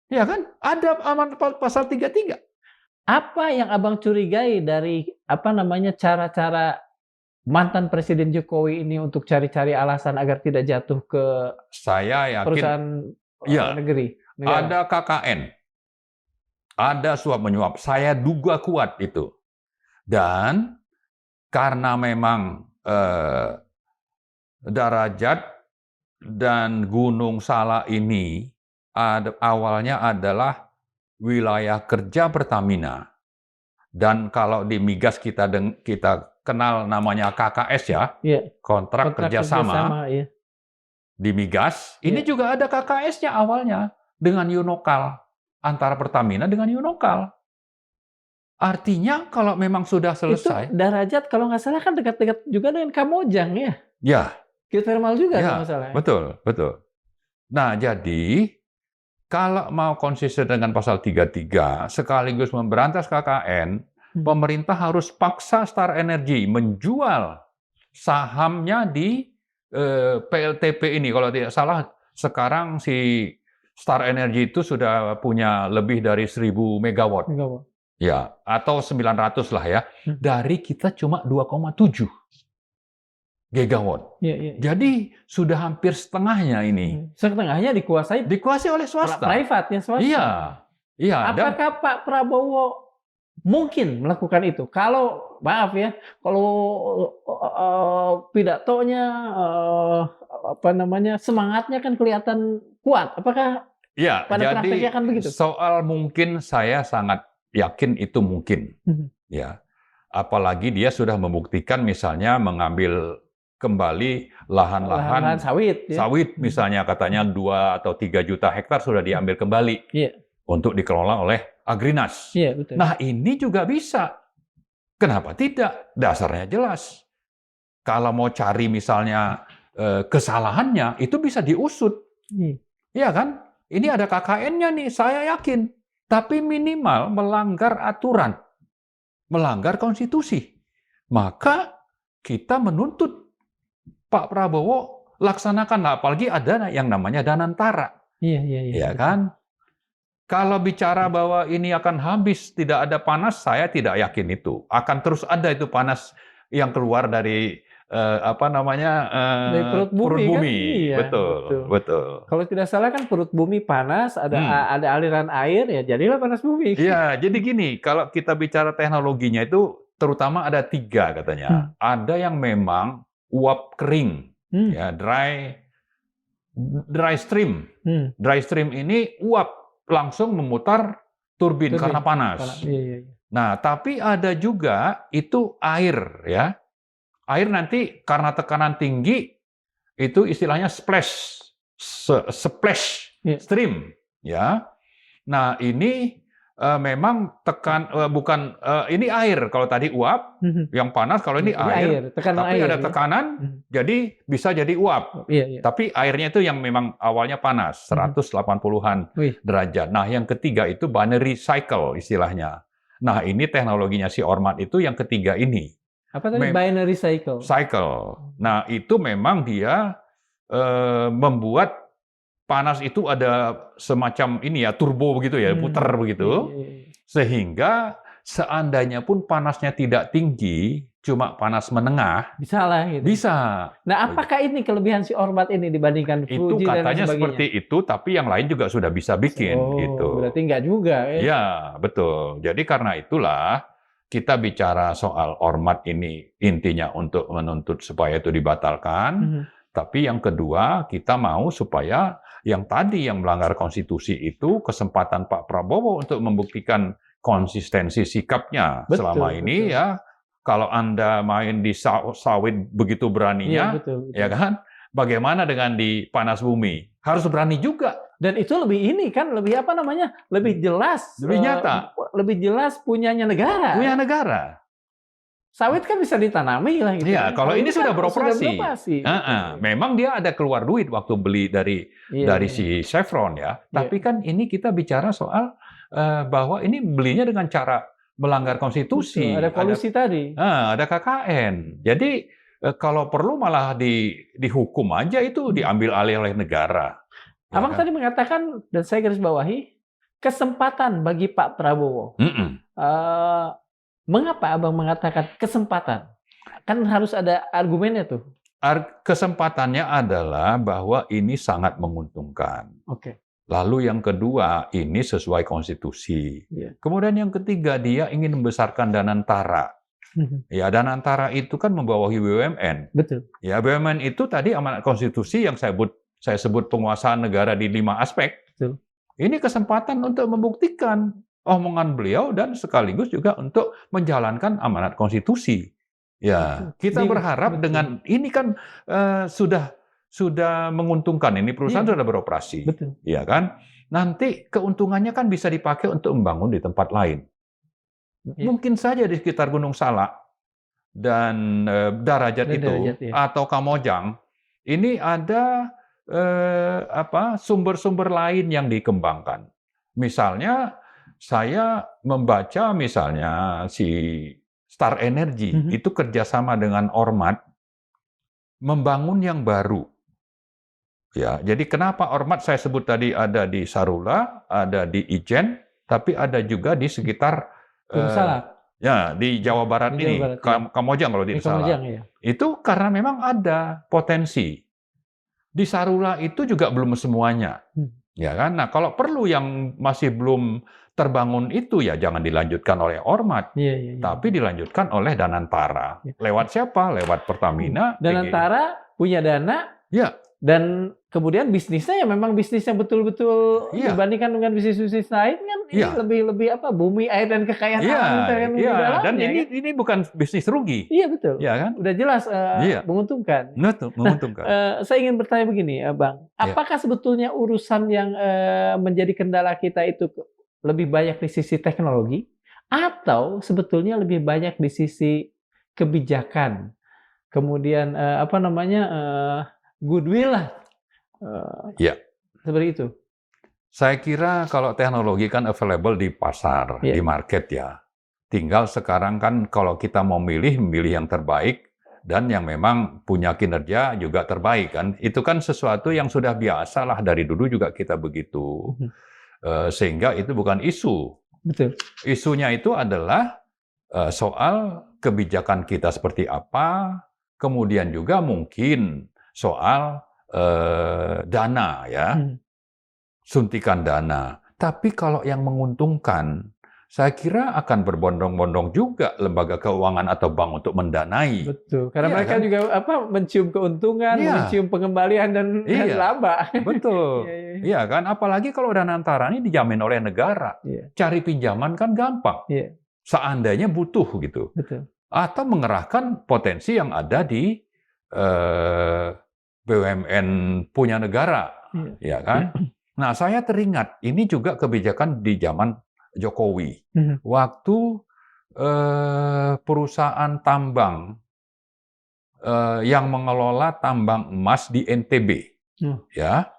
Ya kan? Ada amanat pasal 33. Apa yang Abang curigai dari cara-cara mantan Presiden Jokowi ini untuk cari-cari alasan agar tidak jatuh ke perusahaan negeri? Ada KKN, ada suap menyuap. Saya duga kuat itu. Dan karena memang Darajat dan Gunung Salak ini awalnya adalah wilayah kerja Pertamina. Dan kalau di migas kita kenal namanya KKS ya, kontrak kerjasama di migas. Ini juga ada KKS-nya awalnya dengan Unokal, antara Pertamina dengan Unokal. Artinya kalau memang sudah selesai. Itu Darajat kalau nggak salah kan dekat-dekat juga dengan Kamojang ya? Ya. Geothermal juga kalau nggak salah. Betul. Nah jadi kalau mau konsisten dengan pasal 33 sekaligus memberantas KKN, pemerintah harus paksa Star Energy menjual sahamnya di PLTP ini. Kalau tidak salah sekarang si Star Energy itu sudah punya lebih dari 1000 megawatt. Ya, atau 900 lah ya. Dari kita cuma 2,7 gigawatt. Jadi sudah hampir setengahnya ini. Setengahnya dikuasai oleh swasta. Private ya swasta. Iya. Apakah Pak Prabowo mungkin melakukan itu? Kalau maaf ya, kalau pidatonya semangatnya kan kelihatan kuat. Apakah pada prakteknya kan begitu? Soal mungkin saya sangat yakin itu mungkin. Ya. Apalagi dia sudah membuktikan misalnya mengambil kembali Lahan-lahan lahan-lahan sawit ya. sawit misalnya katanya 2 atau 3 juta hektar sudah diambil kembali Iya. untuk dikelola oleh Agrinas. Iya, betul. Nah, ini juga bisa. Kenapa tidak? Dasarnya jelas. Kalau mau cari misalnya kesalahannya, itu bisa diusut. Iya. Iya kan? Ini ada KKN-nya nih, saya yakin. Tapi minimal melanggar aturan, melanggar konstitusi. Maka kita menuntut Pak Prabowo laksanakan, apalagi ada yang namanya Danantara. Iya. Ya kan? Kalau bicara bahwa ini akan habis, tidak ada panas, saya tidak yakin itu. Akan terus ada itu panas yang keluar dari Dari perut bumi, kan? Iya, betul. Kalau tidak salah kan perut bumi panas, ada aliran air, ya jadilah panas bumi. Iya, jadi gini, kalau kita bicara teknologinya itu terutama ada 3 katanya. Ada yang memang uap kering, ya dry stream. Dry stream ini uap langsung memutar turbin karena panas. Iya. Nah, tapi ada juga itu air, ya. Air nanti karena tekanan tinggi itu istilahnya splash stream, ya. Nah, ini memang ini air. Kalau tadi uap yang panas, kalau ini air. Tapi ada tekanan, jadi bisa jadi uap. Iya. Tapi airnya itu yang memang awalnya panas, 180-an derajat. Nah, yang ketiga itu binary cycle istilahnya. Nah, ini teknologinya si Ormat itu yang ketiga ini. Apa tadi? Binary cycle. Nah, itu memang dia membuat panas itu ada semacam ini ya, turbo begitu ya, putar begitu. Sehingga seandainya pun panasnya tidak tinggi, cuma panas menengah, bisa lah gitu. Bisa. Nah, apakah ini kelebihan si Ormat ini dibandingkan Fuji itu dan katanya sebagainya? Seperti itu, tapi yang lain juga sudah bisa bikin gitu. Berarti enggak juga ya? Ya, betul. Jadi karena itulah kita bicara soal Ormat ini intinya untuk menuntut supaya itu dibatalkan. Tapi yang kedua, kita mau supaya yang tadi yang melanggar konstitusi itu kesempatan Pak Prabowo untuk membuktikan konsistensi sikapnya selama ini ya. Kalau Anda main di sawit begitu beraninya, betul. Ya kan? Bagaimana dengan di panas bumi? Harus berani juga. Dan itu lebih lebih jelas, lebih nyata, lebih jelas punyanya negara. Punya negara. Sawit kan bisa ditanami lah gitu. Iya, kalau ini sudah beroperasi. Sudah memang dia ada keluar duit waktu beli dari si Chevron ya. Tapi kan ini kita bicara soal bahwa ini belinya dengan cara melanggar konstitusi. Ada kolusi tadi. Ada KKN. Jadi kalau perlu malah dihukum aja itu diambil alih oleh negara. Abang tadi mengatakan, dan saya garis bawahi, kesempatan bagi Pak Prabowo. Mengapa Abang mengatakan kesempatan? Kan harus ada argumennya tuh. Kesempatannya adalah bahwa ini sangat menguntungkan. Oke. Lalu yang kedua, ini sesuai konstitusi. Kemudian yang ketiga, dia ingin membesarkan Danantara. Ya, Danantara itu kan membawahi BUMN. Betul. Ya, BUMN itu tadi amanat konstitusi yang saya sebut penguasaan negara di 5 aspek. Betul. Ini kesempatan untuk membuktikan omongan beliau dan sekaligus juga untuk menjalankan amanat konstitusi. Ya, kita berharap dengan ini kan sudah menguntungkan, ini perusahaan sudah beroperasi. Betul. Ya kan? Nanti keuntungannya kan bisa dipakai untuk membangun di tempat lain. Mungkin saja di sekitar Gunung Salak dan Darajat atau Kamojang ini ada sumber-sumber lain yang dikembangkan. Misalnya saya membaca misalnya si Star Energy itu kerjasama dengan Ormat membangun yang baru. Ya, jadi kenapa Ormat saya sebut tadi ada di Sarula, ada di Ijen, tapi ada juga di sekitar ya di Jawa Barat ini, Kamojang kalau tidak salah. Itu karena memang ada potensi. Di Sarula itu juga belum semuanya. Ya kan? Nah, kalau perlu yang masih belum terbangun itu ya jangan dilanjutkan oleh Ormat, tapi dilanjutkan oleh Danantara. Lewat siapa? Lewat Pertamina. Danantara punya dana, ya. Dan kemudian bisnisnya ya memang bisnis yang betul-betul Iya. dibandingkan dengan bisnis-bisnis lain kan ini Iya. lebih apa, bumi, air, dan kekayaan Iya, alam kita yang di iya. Dan dalamnya kan. ini bukan bisnis rugi, Iya betul. ya kan? Udah jelas Iya. menguntungkan. Betul, menguntungkan. Saya ingin bertanya begini, Bang. Iya. Apakah sebetulnya urusan yang menjadi kendala kita itu lebih banyak di sisi teknologi atau sebetulnya lebih banyak di sisi kebijakan? Kemudian apa namanya? Goodwill lah. Iya. Seperti itu. Saya kira kalau teknologi kan available di pasar, Iya. di market ya. Tinggal sekarang kan kalau kita mau milih yang terbaik dan yang memang punya kinerja juga terbaik kan. Itu kan sesuatu yang sudah biasa lah dari dulu juga kita begitu. Sehingga itu bukan isu. Betul. Isunya itu adalah soal kebijakan kita seperti apa, kemudian juga mungkin soal dana ya, suntikan dana. Tapi kalau yang menguntungkan, saya kira akan berbondong-bondong juga lembaga keuangan atau bank untuk mendanai. Betul. Karena Iya mereka kan? juga apa mencium keuntungan, Iya. mencium pengembalian dan Iya. laba. Betul. Iya, iya. Iya kan? Apalagi kalau dana antara ini dijamin oleh negara. Iya. Cari pinjaman kan gampang. Iya. Seandainya butuh gitu. Betul. Atau mengerahkan potensi yang ada di BUMN punya negara, ya kan? Nah, saya teringat ini juga kebijakan di zaman Jokowi, waktu perusahaan tambang yang mengelola tambang emas di NTB, ya.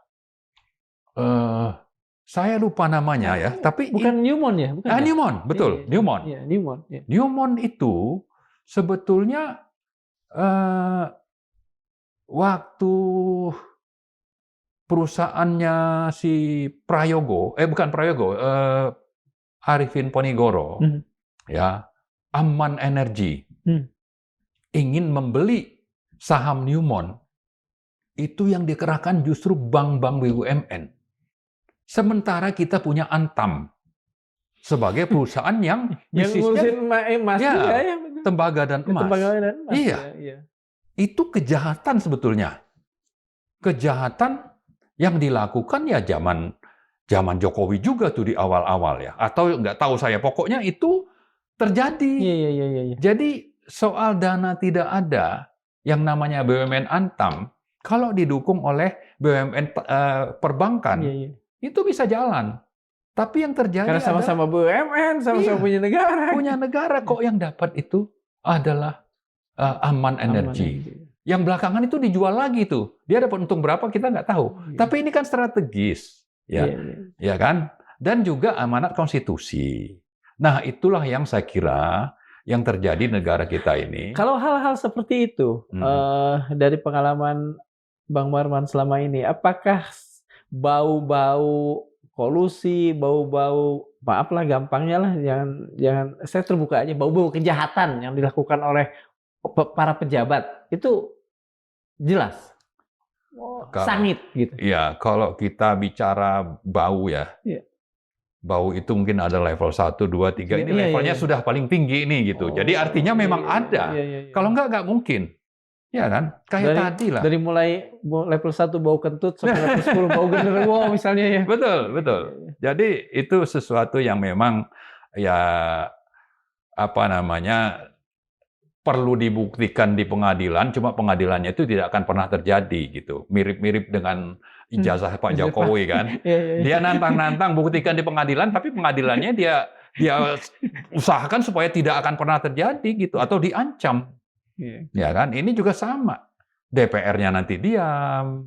Saya lupa namanya ya, tapi bukan Newmont ya? Bukan ya? Newmont, betul, Iya, Newmont. Iya, Newmont. Iya. Newmont itu sebetulnya waktu perusahaannya si Prayogo, bukan Prayogo, Arifin Ponigoro, ya, Aman Energy, ingin membeli saham Newmont, itu yang dikerahkan justru bank-bank BUMN. Sementara kita punya Antam sebagai perusahaan yang ngurusin emas ya, juga ya. tembaga dan emas. Tembaga dan emas. Iya. Iya. Itu kejahatan sebetulnya. Kejahatan yang dilakukan ya zaman Jokowi juga tuh di awal-awal ya. Atau nggak tahu saya, pokoknya itu terjadi. Iya. Jadi soal dana tidak ada yang namanya BUMN Antam, kalau didukung oleh BUMN perbankan, itu bisa jalan. Tapi yang terjadi karena sama-sama BUMN, sama-sama punya negara. Punya negara kok yang dapat itu adalah Aman Energy. Yang belakangan itu dijual lagi tuh. Dia dapat untung berapa kita nggak tahu. Tapi ini kan strategis, ya, ya kan? Dan juga amanat konstitusi. Nah, itulah yang saya kira yang terjadi di negara kita ini. Kalau hal-hal seperti itu dari pengalaman Bang Marwan selama ini, apakah bau-bau kolusi, bau-bau, maaflah gampangnya lah, jangan saya terbuka aja, bau-bau kejahatan yang dilakukan oleh para pejabat itu jelas, sangit gitu. Iya, kalau kita bicara bau ya, bau itu mungkin ada level 1, 2, 3, ini levelnya sudah paling tinggi ini gitu. Jadi artinya memang ada. Kalau nggak mungkin. Ya kan? Kayak tadi lah. Dari mulai level 1 bau kentut sampai level 10 bau genderuwo misalnya ya. Betul. Jadi itu sesuatu yang memang ya perlu dibuktikan di pengadilan, cuma pengadilannya itu tidak akan pernah terjadi gitu. Mirip-mirip dengan ijazah Pak Jokowi kan. Dia nantang-nantang buktikan di pengadilan, tapi pengadilannya dia usahakan supaya tidak akan pernah terjadi gitu, atau diancam. Ya kan? Ini juga sama. DPR-nya nanti diam.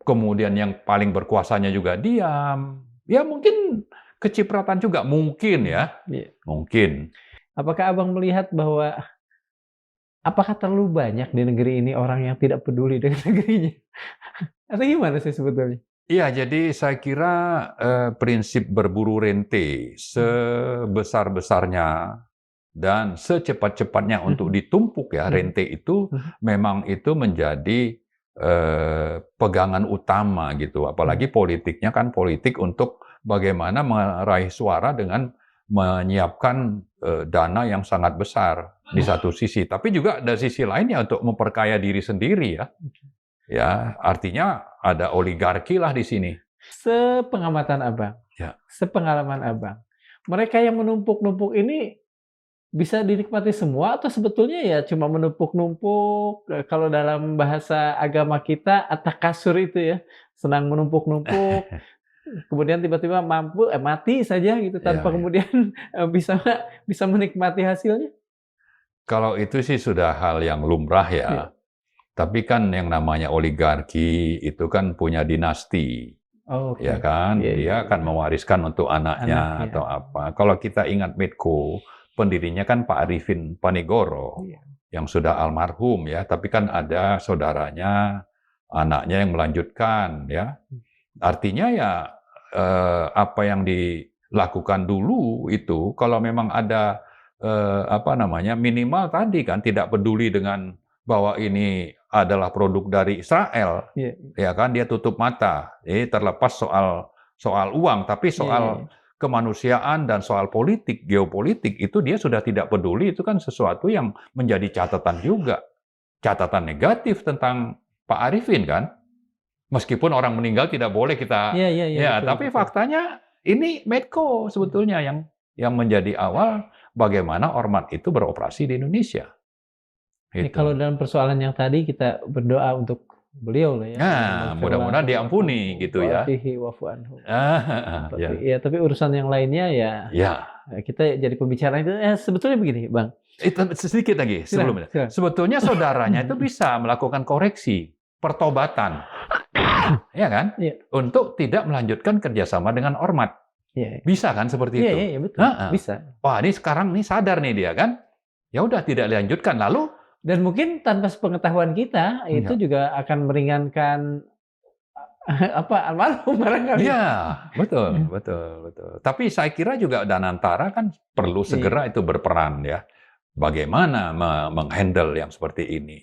Kemudian yang paling berkuasanya juga diam. Ya mungkin kecipratan juga, mungkin ya. Mungkin. Apakah Abang melihat bahwa apakah terlalu banyak di negeri ini orang yang tidak peduli dengan negerinya? Atau gimana sih sebetulnya? Iya, jadi saya kira prinsip berburu rente sebesar-besarnya dan secepat-cepatnya untuk ditumpuk ya rente itu memang itu menjadi pegangan utama gitu. Apalagi politiknya kan politik untuk bagaimana meraih suara dengan menyiapkan dana yang sangat besar di satu sisi, tapi juga dari sisi lainnya untuk memperkaya diri sendiri ya. Ya, artinya ada oligarki lah di sini. Sepengamatan Abang, Ya. sepengalaman Abang, mereka yang menumpuk-numpuk ini bisa dinikmati semua atau sebetulnya ya cuma menumpuk-numpuk, kalau dalam bahasa agama kita at-takasur itu ya, senang menumpuk-numpuk, kemudian tiba-tiba mati saja gitu Ya, tanpa ya. kemudian, bisa bisa menikmati hasilnya? Kalau itu sih sudah hal yang lumrah ya. Iya. Tapi kan yang namanya oligarki itu kan punya dinasti, Oh, ya oke. kan? Iya, iya, Dia iya. akan mewariskan untuk anaknya Anaknya. atau apa. Kalau kita ingat Medco, pendirinya kan Pak Arifin Panigoro Iya. yang sudah almarhum ya, tapi kan ada saudaranya, anaknya yang melanjutkan ya. Artinya ya apa yang dilakukan dulu itu kalau memang ada apa namanya minimal tadi kan tidak peduli dengan bahwa ini adalah produk dari Israel, Iya. ya kan dia tutup mata. Ini terlepas soal uang, tapi Iya, iya, soal iya. kemanusiaan dan soal politik, geopolitik itu dia sudah tidak peduli. Itu kan sesuatu yang menjadi catatan juga, catatan negatif tentang Pak Arifin kan. Meskipun orang meninggal tidak boleh kita, Iya, iya, iya, ya, betul, tapi betul. faktanya ini Medco sebetulnya yang menjadi awal bagaimana ormas itu beroperasi di Indonesia. Ya, Itu. kalau dalam persoalan yang tadi kita berdoa untuk beliau lah ya, Nah, maghfir mudah-mudahan lahu diampuni warhamhu gitu ya. wa'afihi wa'fu anhu. Ya, Tapi urusan yang lainnya ya ya. kita jadi pembicaraan itu sebetulnya begini, Bang. Sedikit lagi sebelumnya. Silakan. Sebetulnya saudaranya itu bisa melakukan koreksi, pertobatan, ya kan? Iya. Untuk tidak melanjutkan kerjasama dengan ormas. Iya. Bisa kan seperti Iya, itu? iya, betul. Heeh. Bisa. Wah, ini sekarang nih sadar nih dia kan. Ya udah tidak dilanjutkan. Lalu Dan mungkin tanpa sepengetahuan kita itu juga akan meringankan almarhum barangkali. iya, betul, betul, betul. Tapi saya kira juga Danantara kan perlu segera itu berperan ya. Bagaimana menghandle yang seperti ini.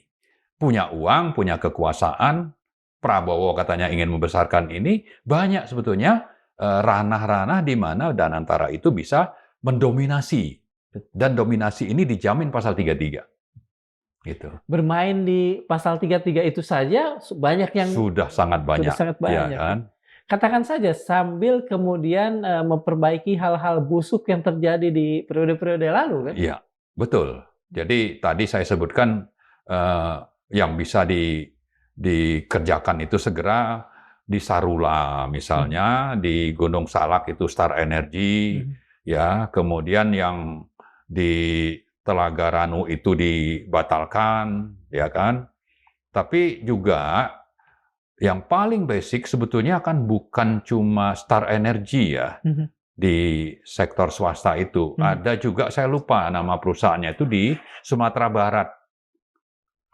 Punya uang, punya kekuasaan, Prabowo katanya ingin membesarkan ini, banyak sebetulnya ranah-ranah di mana Danantara itu bisa mendominasi. Dan dominasi ini dijamin pasal 33. Gitu. Bermain di pasal 33 itu saja banyak yang Sudah sangat banyak. sudah sangat Ya, banyak. kan? Katakan saja sambil kemudian memperbaiki hal-hal busuk yang terjadi di periode-periode lalu kan? Iya, betul. Jadi tadi saya sebutkan yang bisa dikerjakan itu segera di Sarula misalnya, di Gunung Salak itu Star Energy, ya, kemudian yang di Telaga Ranu itu dibatalkan, ya kan? Tapi juga yang paling basic sebetulnya kan bukan cuma Star Energy ya di sektor swasta itu. Ada juga saya lupa nama perusahaannya itu di Sumatera Barat.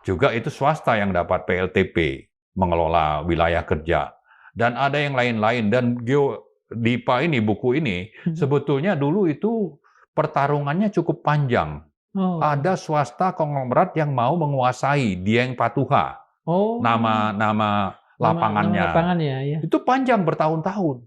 Juga itu swasta yang dapat PLTP mengelola wilayah kerja. Dan ada yang lain-lain dan Geodipa ini buku ini sebetulnya dulu itu pertarungannya cukup panjang. Oh. Ada swasta konglomerat yang mau menguasai Dieng Patuha. Oh. Nama lapangannya. Nama lapangannya ya. Itu panjang bertahun-tahun.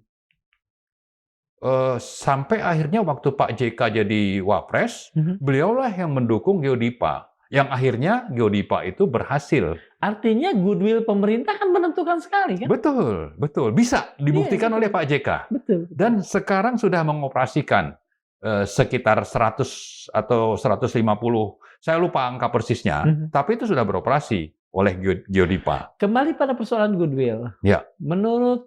Sampai akhirnya waktu Pak JK jadi Wapres, beliaulah yang mendukung Geodipa. Yang akhirnya Geodipa itu berhasil. Artinya goodwill pemerintah kan menentukan sekali kan? Betul, betul. Bisa dibuktikan oleh Pak JK. Betul. Dan sekarang sudah mengoperasikan sekitar 100 atau 150, saya lupa angka persisnya, tapi itu sudah beroperasi oleh Geodipa. Kembali pada persoalan goodwill. Ya. Menurut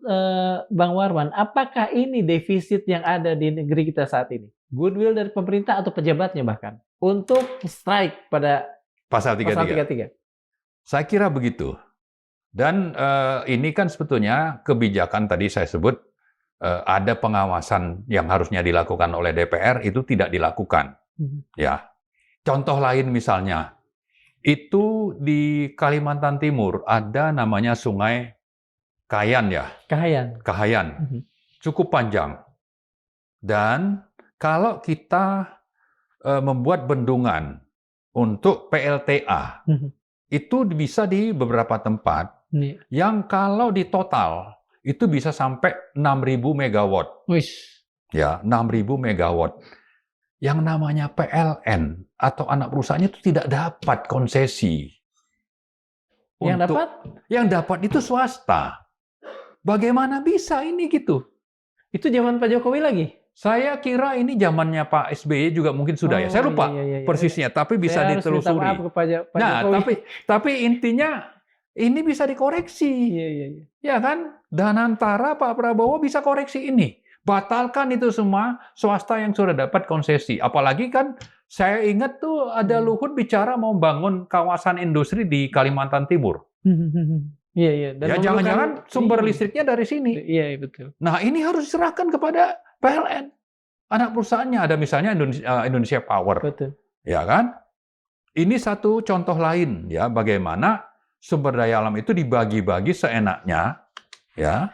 Bang Warman, apakah ini defisit yang ada di negeri kita saat ini? Goodwill dari pemerintah atau pejabatnya bahkan untuk strike pada Pasal 33. Saya kira begitu. Dan ini kan sebetulnya kebijakan tadi saya sebut ada pengawasan yang harusnya dilakukan oleh DPR itu tidak dilakukan. Ya. Contoh lain misalnya, itu di Kalimantan Timur ada namanya Sungai Kahayan ya. Kahayan. Cukup panjang. Dan kalau kita membuat bendungan untuk PLTA, itu bisa di beberapa tempat yang kalau di total itu bisa sampai 6.000 megawatt. Ya, 6.000 megawatt. Yang namanya PLN atau anak perusahaannya itu tidak dapat konsesi. Yang untuk dapat yang dapat itu swasta. Bagaimana bisa ini gitu? itu zaman Pak Jokowi lagi? Saya kira ini zamannya Pak SBY juga mungkin sudah ya. Saya Oh, iya, lupa iya, iya, iya. persisnya, tapi bisa Saya harus minta maaf ditelusuri. kepada Pak Nah, Jokowi. tapi intinya ini bisa dikoreksi. Iya, iya, iya. Ya kan? Dan antara Pak Prabowo bisa koreksi ini. Batalkan itu semua swasta yang sudah dapat konsesi. Apalagi kan saya ingat tuh ada Luhut bicara mau bangun kawasan industri di Kalimantan Timur. Iya, iya. Dan Ya memerlukan jangan-jangan sumber iya. listriknya dari sini. Iya, iya, betul. Nah, ini harus diserahkan kepada PLN. Anak perusahaannya ada misalnya Indonesia Power. Betul. Ya kan? Ini satu contoh lain ya bagaimana sumber daya alam itu dibagi-bagi seenaknya ya.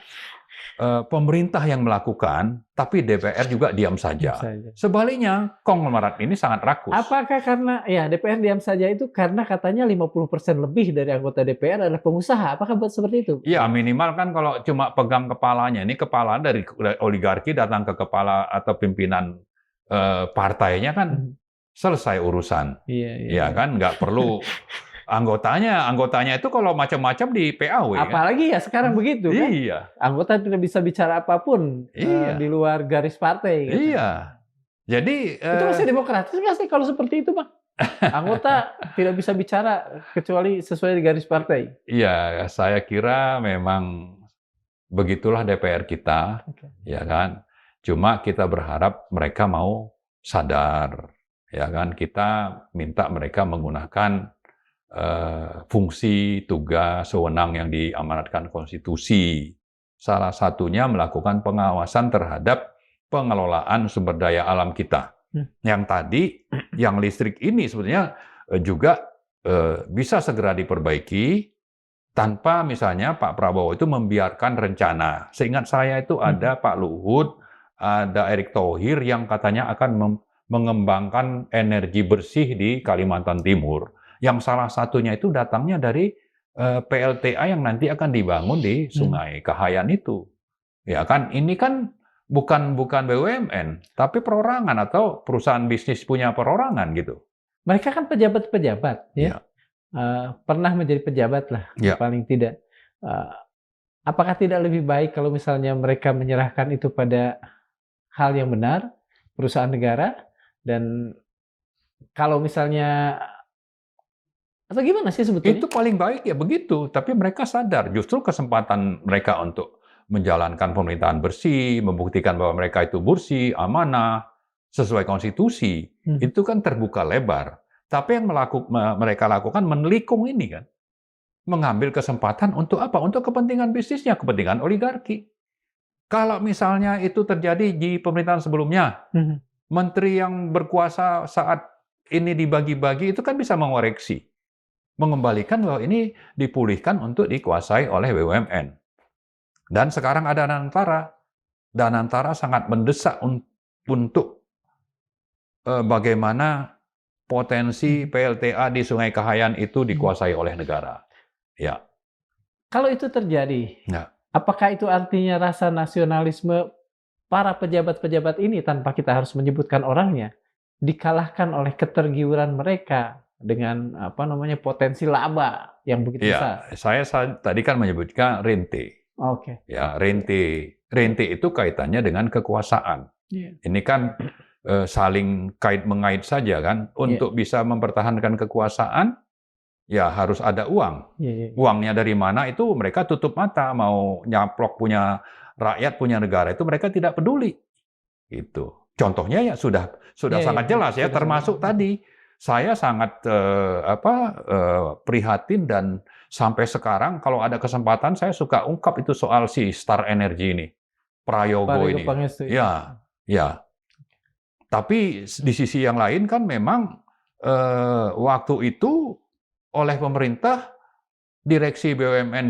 Pemerintah yang melakukan, tapi DPR juga diam saja. Saja. Sebaliknya, konglomerat ini sangat rakus. Apakah karena ya DPR diam saja itu karena katanya 50% lebih dari anggota DPR adalah pengusaha? Apakah seperti itu? Ya minimal kan kalau cuma pegang kepalanya, ini kepala dari oligarki datang ke kepala atau pimpinan partainya kan selesai urusan. Iya, iya. Ya kan, nggak perlu anggotanya itu kalau macam-macam di PAW. Apalagi ya sekarang begitu kan? Iya. Anggota tidak bisa bicara apapun Iya. di luar garis partai. Gitu. Iya. Jadi itu masih demokratis nggak sih kalau seperti itu, Bang? Anggota tidak bisa bicara kecuali sesuai garis partai. Iya, saya kira memang begitulah DPR kita, ya kan. Cuma kita berharap mereka mau sadar, ya kan. Kita minta mereka menggunakan fungsi, tugas, wewenang yang diamanatkan konstitusi. Salah satunya melakukan pengawasan terhadap pengelolaan sumber daya alam kita. Yang tadi, yang listrik ini sebetulnya juga bisa segera diperbaiki tanpa misalnya Pak Prabowo itu membiarkan rencana. Seingat saya itu ada Pak Luhut, ada Erick Thohir yang katanya akan mengembangkan energi bersih di Kalimantan Timur. Yang salah satunya itu datangnya dari PLTA yang nanti akan dibangun di Sungai Kahayan itu. Ya kan, ini kan bukan BUMN, tapi perorangan atau perusahaan bisnis punya perorangan gitu. Mereka kan pejabat-pejabat, ya. Pernah menjadi pejabat lah, paling tidak. Apakah tidak lebih baik kalau misalnya mereka menyerahkan itu pada hal yang benar, perusahaan negara, dan kalau misalnya atau gimana sih sebetulnya? Itu paling baik ya begitu, tapi mereka sadar justru kesempatan mereka untuk menjalankan pemerintahan bersih, membuktikan bahwa mereka itu bersih, amanah, sesuai konstitusi, itu kan terbuka lebar. Tapi yang mereka lakukan menelikung ini kan. Mengambil kesempatan untuk apa? Untuk kepentingan bisnisnya, kepentingan oligarki. Kalau misalnya itu terjadi di pemerintahan sebelumnya, menteri yang berkuasa saat ini dibagi-bagi itu kan bisa mengoreksi. Mengembalikan bahwa ini dipulihkan untuk dikuasai oleh BUMN. Dan sekarang ada Danantara. Danantara sangat mendesak untuk bagaimana potensi PLTA di Sungai Kahayan itu dikuasai oleh negara. Ya. Kalau itu terjadi, apakah itu artinya rasa nasionalisme para pejabat-pejabat ini tanpa kita harus menyebutkan orangnya dikalahkan oleh ketergiuran mereka dengan potensi laba yang begitu besar? Saya tadi kan menyebutkan rente. Oke. Ya, rente itu kaitannya dengan kekuasaan. Ini kan saling kait-mengait saja kan. Untuk bisa mempertahankan kekuasaan, ya harus ada uang. Uangnya dari mana itu mereka tutup mata. Mau nyaplok punya rakyat, punya negara itu mereka tidak peduli. Gitu. Contohnya ya sudah sangat jelas ya. Termasuk tadi saya sangat prihatin dan sampai sekarang kalau ada kesempatan saya suka ungkap itu soal si Star Energy ini, Prayogo ini. Ya. Tapi di sisi yang lain kan memang waktu itu oleh pemerintah direksi BUMN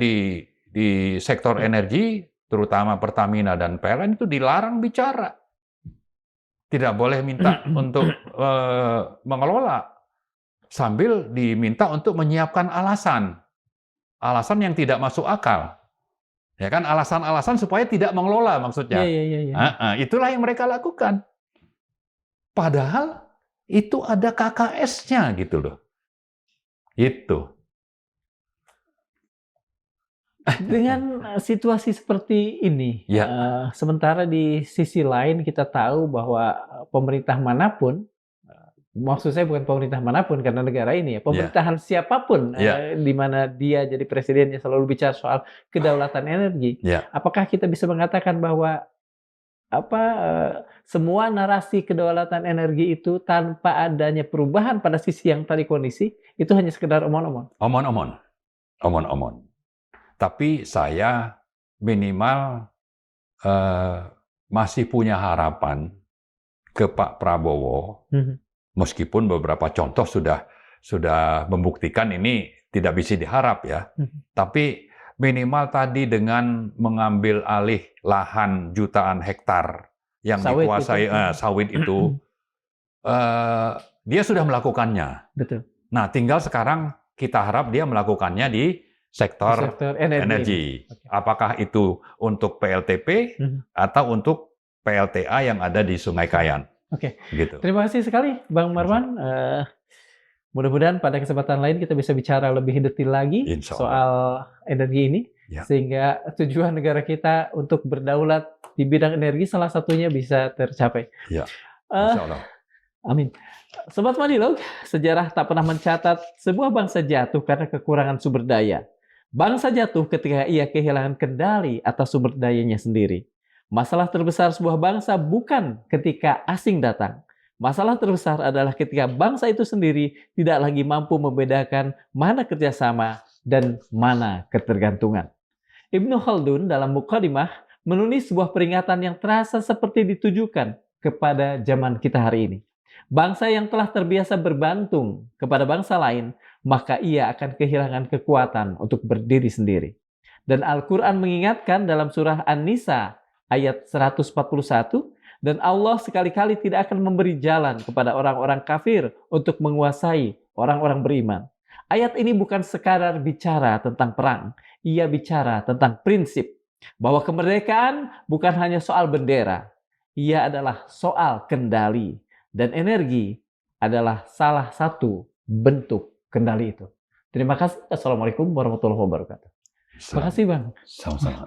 di sektor energi, terutama Pertamina dan PLN itu dilarang bicara. Tidak boleh minta untuk mengelola. Sambil diminta untuk menyiapkan alasan yang tidak masuk akal. Ya kan, alasan-alasan supaya tidak mengelola maksudnya. Itulah yang mereka lakukan. Padahal itu ada KKS-nya gitu loh. Itu. Dengan situasi seperti ini, Ya. sementara di sisi lain kita tahu bahwa pemerintah manapun, maksud saya bukan pemerintah manapun karena negara ini ya, pemerintahan siapapun Ya. di mana dia jadi presidennya selalu bicara soal kedaulatan energi. Ya. Apakah kita bisa mengatakan bahwa semua narasi kedaulatan energi itu tanpa adanya perubahan pada sisi yang tadi kondisi itu hanya sekedar omong-omong? Omon-omon. Tapi saya minimal masih punya harapan ke Pak Prabowo, meskipun beberapa contoh sudah membuktikan ini tidak bisa diharap ya. Tapi minimal tadi dengan mengambil alih lahan jutaan hektar yang Sawit dikuasai itu. sawit itu, dia sudah melakukannya. Betul. Nah, tinggal sekarang kita harap dia melakukannya di sektor energi. Apakah itu untuk PLTP atau untuk PLTA yang ada di Sungai Kayan. Oke. Gitu. Terima kasih sekali Bang Marwan. Mudah-mudahan pada kesempatan lain kita bisa bicara lebih detail lagi soal energi ini. Ya. Sehingga tujuan negara kita untuk berdaulat di bidang energi salah satunya bisa tercapai. Ya. Insya Allah. Amin. Sobat Madilog, sejarah tak pernah mencatat sebuah bangsa jatuh karena kekurangan sumber daya. Bangsa jatuh ketika ia kehilangan kendali atas sumber dayanya sendiri. Masalah terbesar sebuah bangsa bukan ketika asing datang. Masalah terbesar adalah ketika bangsa itu sendiri tidak lagi mampu membedakan mana kerjasama dan mana ketergantungan. Ibnu Khaldun dalam Muqaddimah menulis sebuah peringatan yang terasa seperti ditujukan kepada zaman kita hari ini. Bangsa yang telah terbiasa bergantung kepada bangsa lain, maka ia akan kehilangan kekuatan untuk berdiri sendiri. Dan Al-Quran mengingatkan dalam surah An-Nisa ayat 141, dan Allah sekali-kali tidak akan memberi jalan kepada orang-orang kafir untuk menguasai orang-orang beriman. Ayat ini bukan sekadar bicara tentang perang, ia bicara tentang prinsip bahwa kemerdekaan bukan hanya soal bendera, ia adalah soal kendali, dan energi adalah salah satu bentuk kendali itu. Terima kasih. Assalamualaikum warahmatullahi wabarakatuh. Terima kasih Bang. Sama-sama.